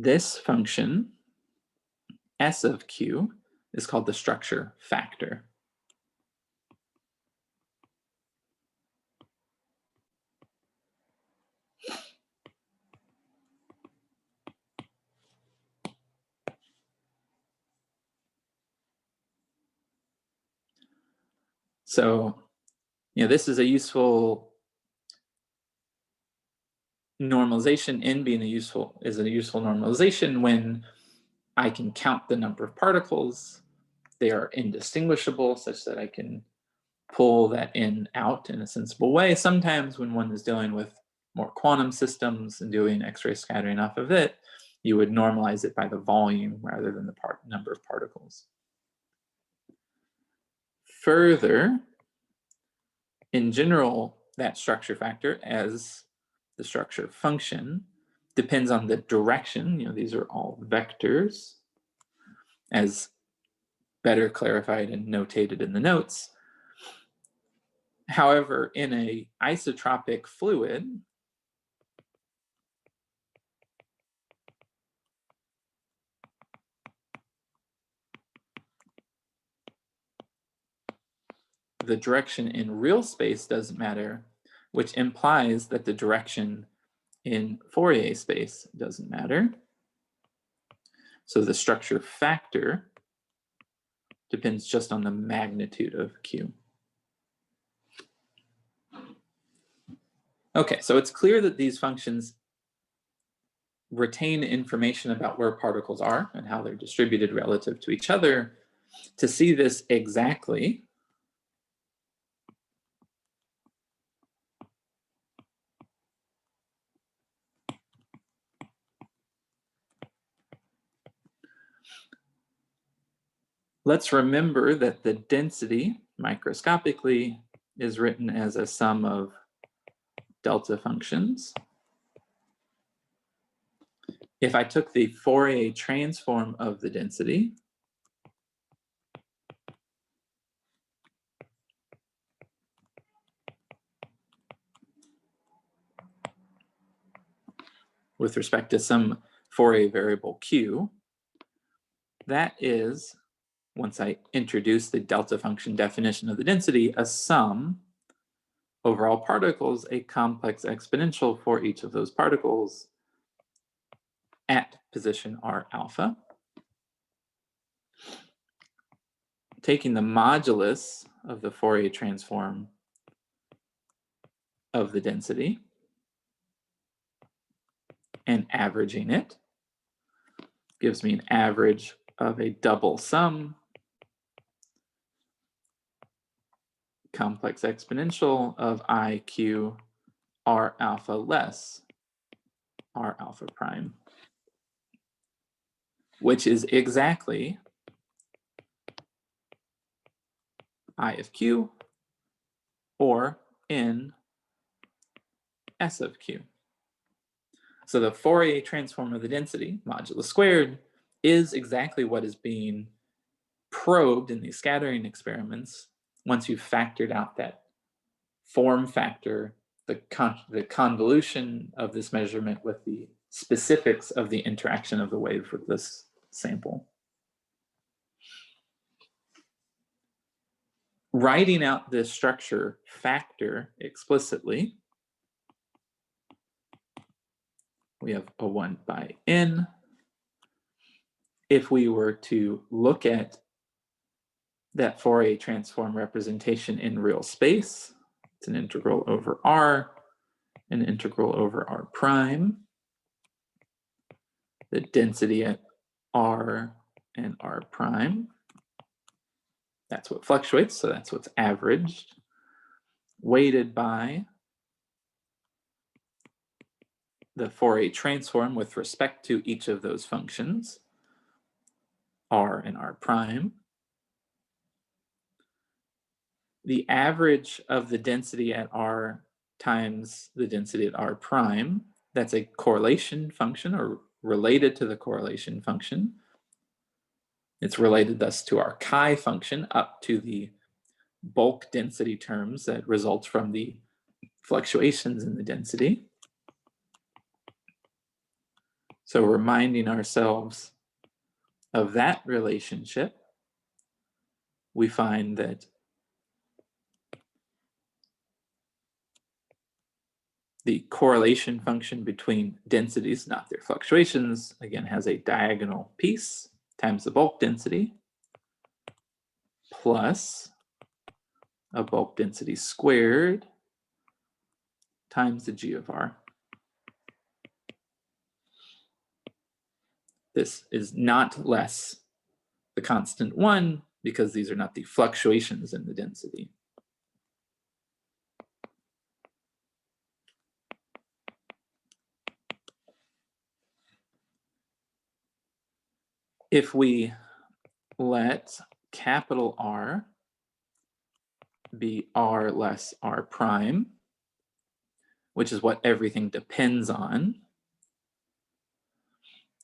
A: This function, S of Q, is called the structure factor. So, this is a useful normalization. N being is a useful normalization when I can count the number of particles. They are indistinguishable such that I can pull that N out in a sensible way. Sometimes when one is dealing with more quantum systems and doing X-ray scattering off of it, you would normalize it by the volume rather than the number of particles. Further, in general, that structure factor as the structure function depends on the direction. These are all vectors, as better clarified and notated in the notes. However, in an isotropic fluid, the direction in real space doesn't matter, which implies that the direction in Fourier space doesn't matter. So the structure factor depends just on the magnitude of Q. Okay, so it's clear that these functions retain information about where particles are and how they're distributed relative to each other. To see this exactly, let's remember that the density microscopically is written as a sum of delta functions. If I took the Fourier transform of the density, with respect to some Fourier variable Q, that is, once I introduce the delta function definition of the density, a sum over all particles, a complex exponential for each of those particles at position R alpha. Taking the modulus of the Fourier transform of the density and averaging it gives me an average of a double sum complex exponential of IQ R alpha less R alpha prime, which is exactly I of Q or N S of Q. So the Fourier transform of the density, modulus squared, is exactly what is being probed in these scattering experiments once you've factored out that form factor, the convolution of this measurement with the specifics of the interaction of the wave with this sample. Writing out this structure factor explicitly, we have a 1 by n. If we were to look at that Fourier transform representation in real space, it's an integral over R, an integral over R prime. The density at R and R prime, that's what fluctuates, so that's what's averaged, weighted by the Fourier transform with respect to each of those functions, R and R prime. The average of the density at R times the density at R prime, that's a correlation function or related to the correlation function. It's related thus to our chi function up to the bulk density terms that result from the fluctuations in the density. So reminding ourselves of that relationship, we find that the correlation function between densities, not their fluctuations, again has a diagonal piece times the bulk density plus a bulk density squared times the G of R. This is not less the constant 1 because these are not the fluctuations in the density. If we let capital R be R less R prime, which is what everything depends on.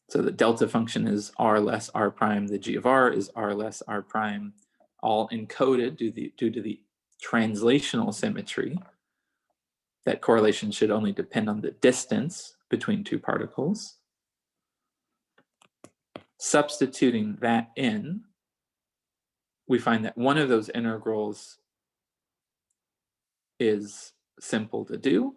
A: So the delta function is R less R prime, the G of R is R less R prime, all encoded due to the translational symmetry. That correlation should only depend on the distance between two particles. Substituting that in, we find that one of those integrals is simple to do.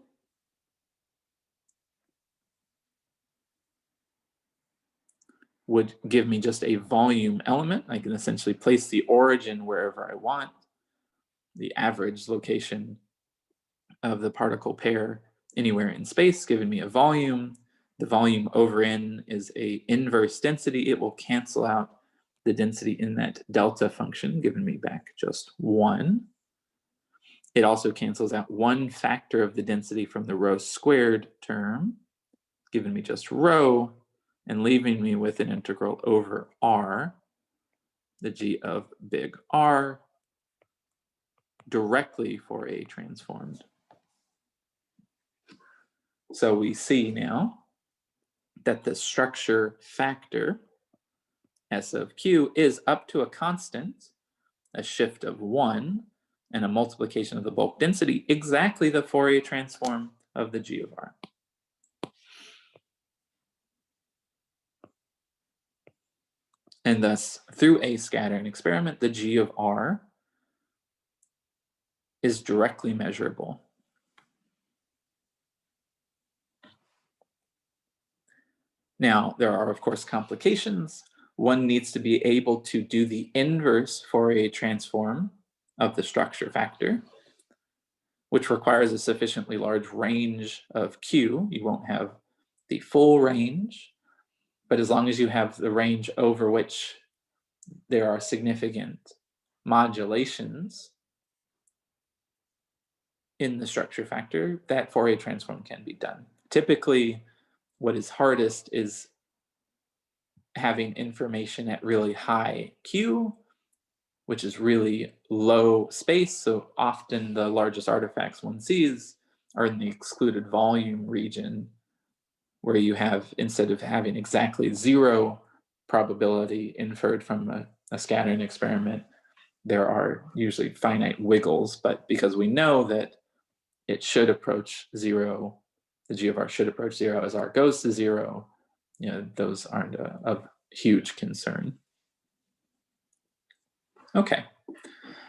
A: Would give me just a volume element. I can essentially place the origin wherever I want, the average location of the particle pair anywhere in space, giving me a volume. The volume over n is a inverse density. It will cancel out the density in that delta function, giving me back just 1. It also cancels out one factor of the density from the rho squared term, giving me just rho, and leaving me with an integral over R, the G of big R, directly Fourier transformed. So we see now that the structure factor, S of Q, is up to a constant, a shift of 1, and a multiplication of the bulk density, exactly the Fourier transform of the G of R. And thus, through a scattering experiment, the G of R is directly measurable. Now, there are, of course, complications. One needs to be able to do the inverse Fourier transform of the structure factor, which requires a sufficiently large range of Q. You won't have the full range, but as long as you have the range over which there are significant modulations in the structure factor, that Fourier transform can be done. Typically, what is hardest is having information at really high Q, which is really low space. So often the largest artifacts one sees are in the excluded volume region, where you have, instead of having exactly 0 probability inferred from a scattering experiment, there are usually finite wiggles. But because we know that it should approach 0, the G of R should approach 0 as R goes to 0, those aren't of huge concern. Okay,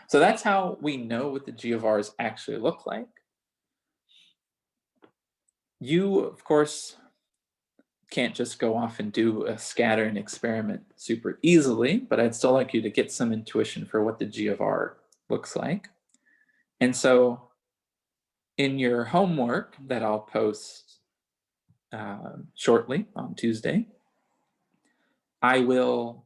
A: so that's how we know what the G of R's actually look like. You, of course, can't just go off and do a scattering experiment super easily, but I'd still like you to get some intuition for what the G of R looks like. And so in your homework that I'll post shortly on Tuesday, I will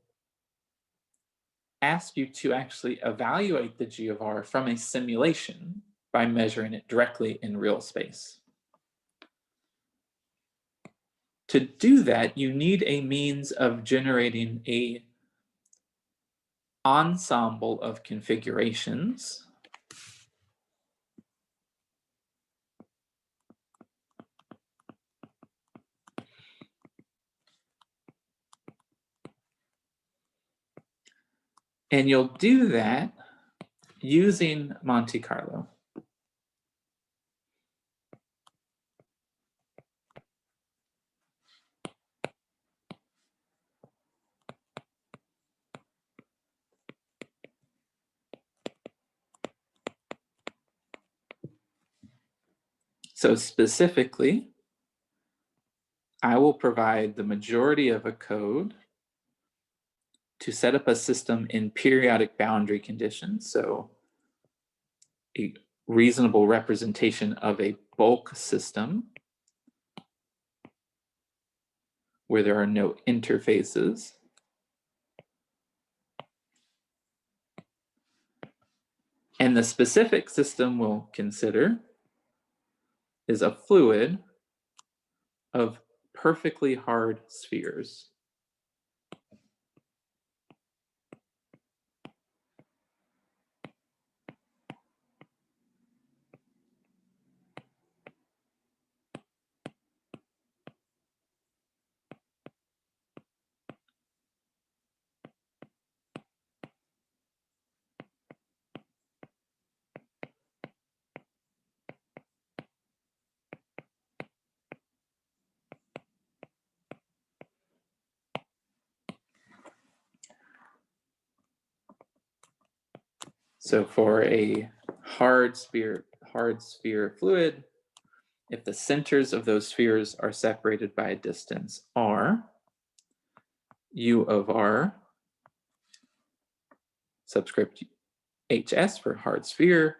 A: ask you to actually evaluate the G of R from a simulation by measuring it directly in real space. To do that, you need a means of generating an ensemble of configurations and you'll do that using Monte Carlo. So specifically, I will provide the majority of a code to set up a system in periodic boundary conditions. So a reasonable representation of a bulk system where there are no interfaces. And the specific system we'll consider is a fluid of perfectly hard spheres. So for a hard sphere fluid, if the centers of those spheres are separated by a distance r, u of r subscript hs for hard sphere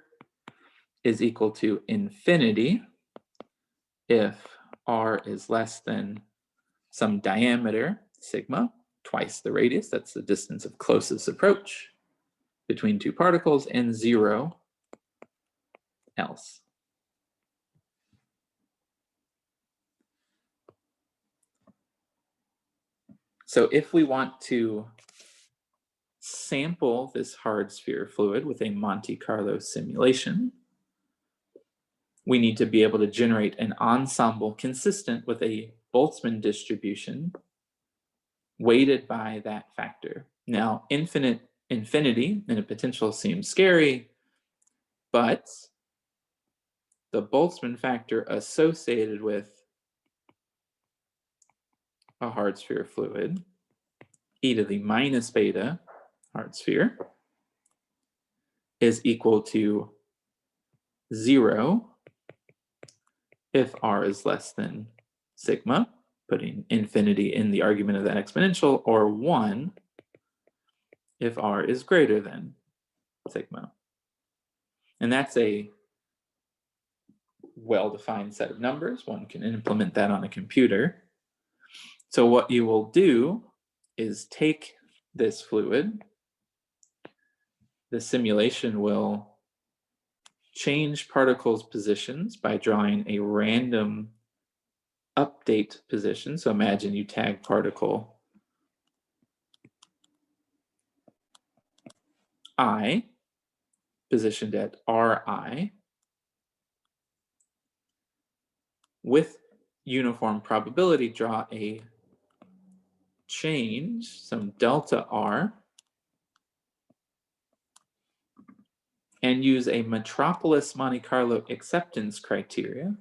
A: is equal to infinity if r is less than some diameter, sigma, twice the radius, that's the distance of closest approach between two particles, and 0 else. So if we want to sample this hard sphere fluid with a Monte Carlo simulation, we need to be able to generate an ensemble consistent with a Boltzmann distribution weighted by that factor. Now, infinity in a potential seems scary, but the Boltzmann factor associated with a hard sphere fluid, e to the minus beta hard sphere, is equal to 0 if r is less than sigma, putting infinity in the argument of that exponential, or 1 if r is greater than sigma. And that's a well-defined set of numbers. One can implement that on a computer. So what you will do is take this fluid, the simulation will change particles' positions by drawing a random update position. So imagine you tag particle I, positioned at Ri, with uniform probability, draw a change, some delta R, and use a Metropolis Monte Carlo acceptance criteria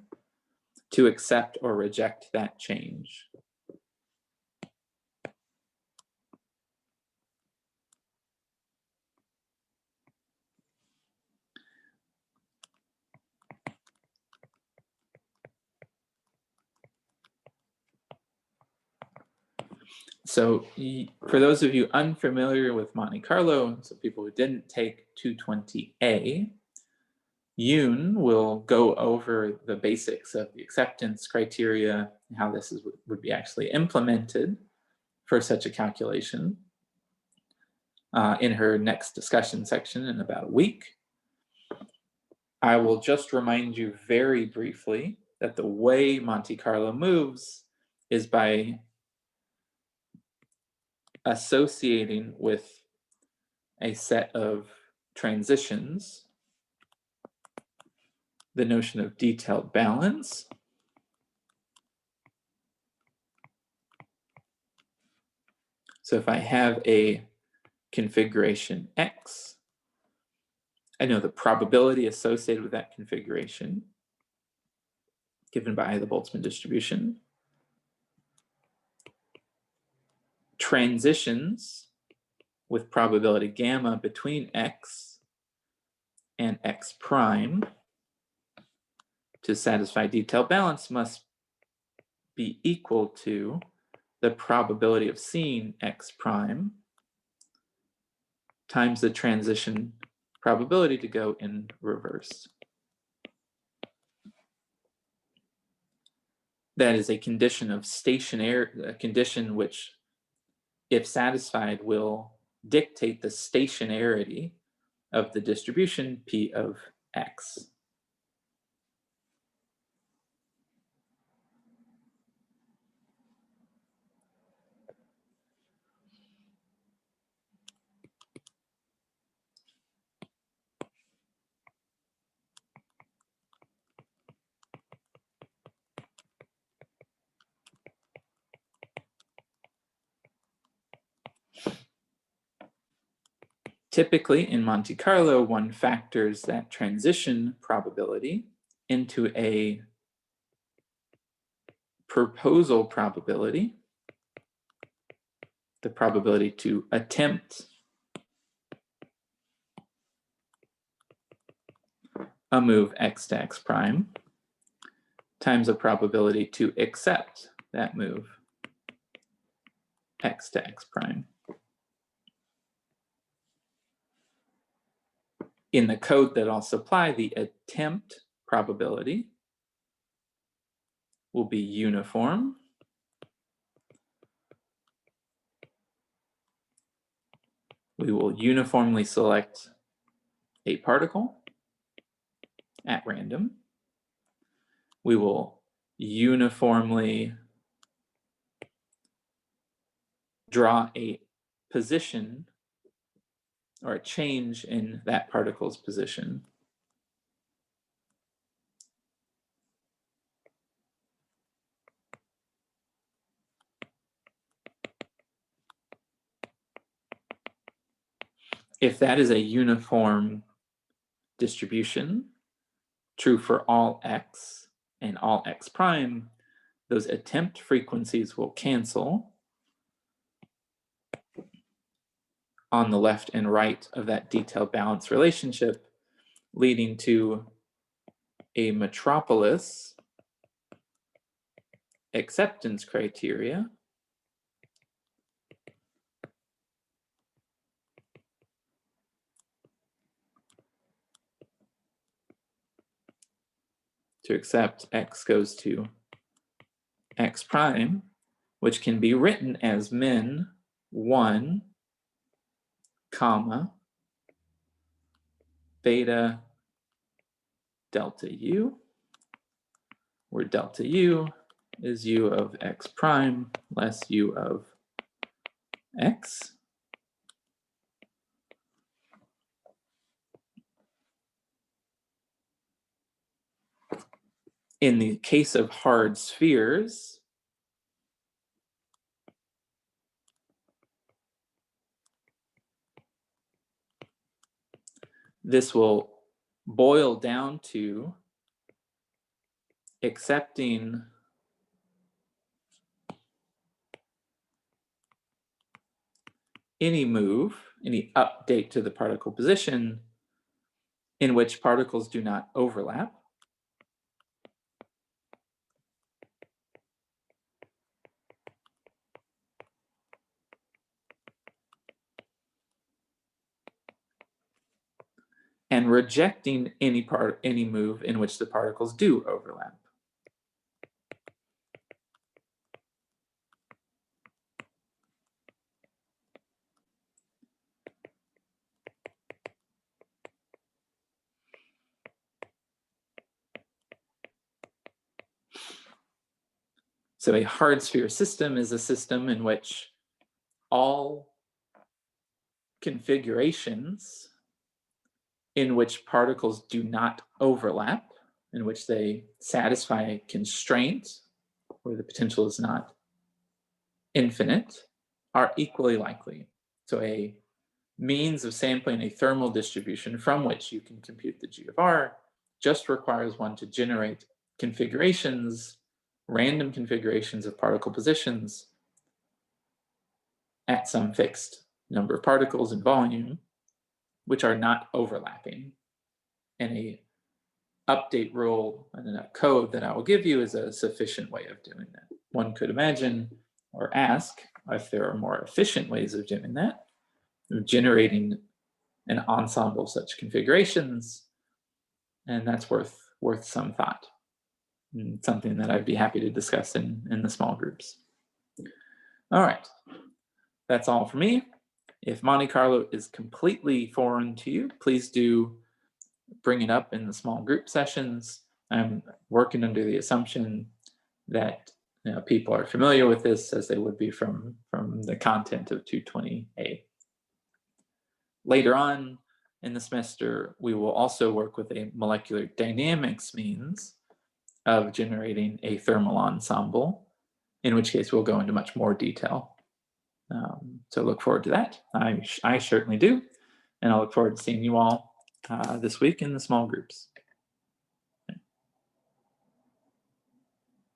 A: to accept or reject that change. So for those of you unfamiliar with Monte Carlo, so people who didn't take 220A, Yoon will go over the basics of the acceptance criteria and how this would be actually implemented for such a calculation in her next discussion section in about a week. I will just remind you very briefly that the way Monte Carlo moves is by associating with a set of transitions the notion of detailed balance, so if I have a configuration X, I know the probability associated with that configuration given by the Boltzmann distribution. Transitions with probability gamma between X and X prime to satisfy detail balance must be equal to the probability of seeing x prime times the transition probability to go in reverse. That is a condition of a condition which, if satisfied, will dictate the stationarity of the distribution P of x. Typically, in Monte Carlo, one factors that transition probability into a proposal probability, the probability to attempt a move x to x prime, times the probability to accept that move x to x prime. In the code that I'll supply, the attempt probability will be uniform. We will uniformly select a particle at random. We will uniformly draw a position or a change in that particle's position. If that is a uniform distribution, true for all x and all x prime, those attempt frequencies will cancel on the left and right of that detail balance relationship, leading to a metropolis acceptance criteria to accept x goes to x prime, which can be written as min 1, comma, beta delta u, where delta u is u of x prime less u of x. In the case of hard spheres, this will boil down to accepting any move, any update to the particle position in which particles do not overlap. And rejecting any move in which the particles do overlap. So a hard sphere system is a system in which all configurations in which particles do not overlap, in which they satisfy a constraint where the potential is not infinite, are equally likely. So a means of sampling a thermal distribution from which you can compute the G of R just requires one to generate configurations, random configurations of particle positions at some fixed number of particles in volume, which are not overlapping. And a update rule and a code that I will give you is a sufficient way of doing that. One could imagine or ask if there are more efficient ways of doing that, of generating an ensemble of such configurations, and that's worth some thought. And something that I'd be happy to discuss in the small groups. All right, that's all for me. If Monte Carlo is completely foreign to you, please do bring it up in the small group sessions. I'm working under the assumption that people are familiar with this as they would be from the content of 220A. Later on in the semester, we will also work with a molecular dynamics means of generating a thermal ensemble, in which case we'll go into much more detail. So look forward to that. I certainly do. And I look forward to seeing you all this week in the small groups.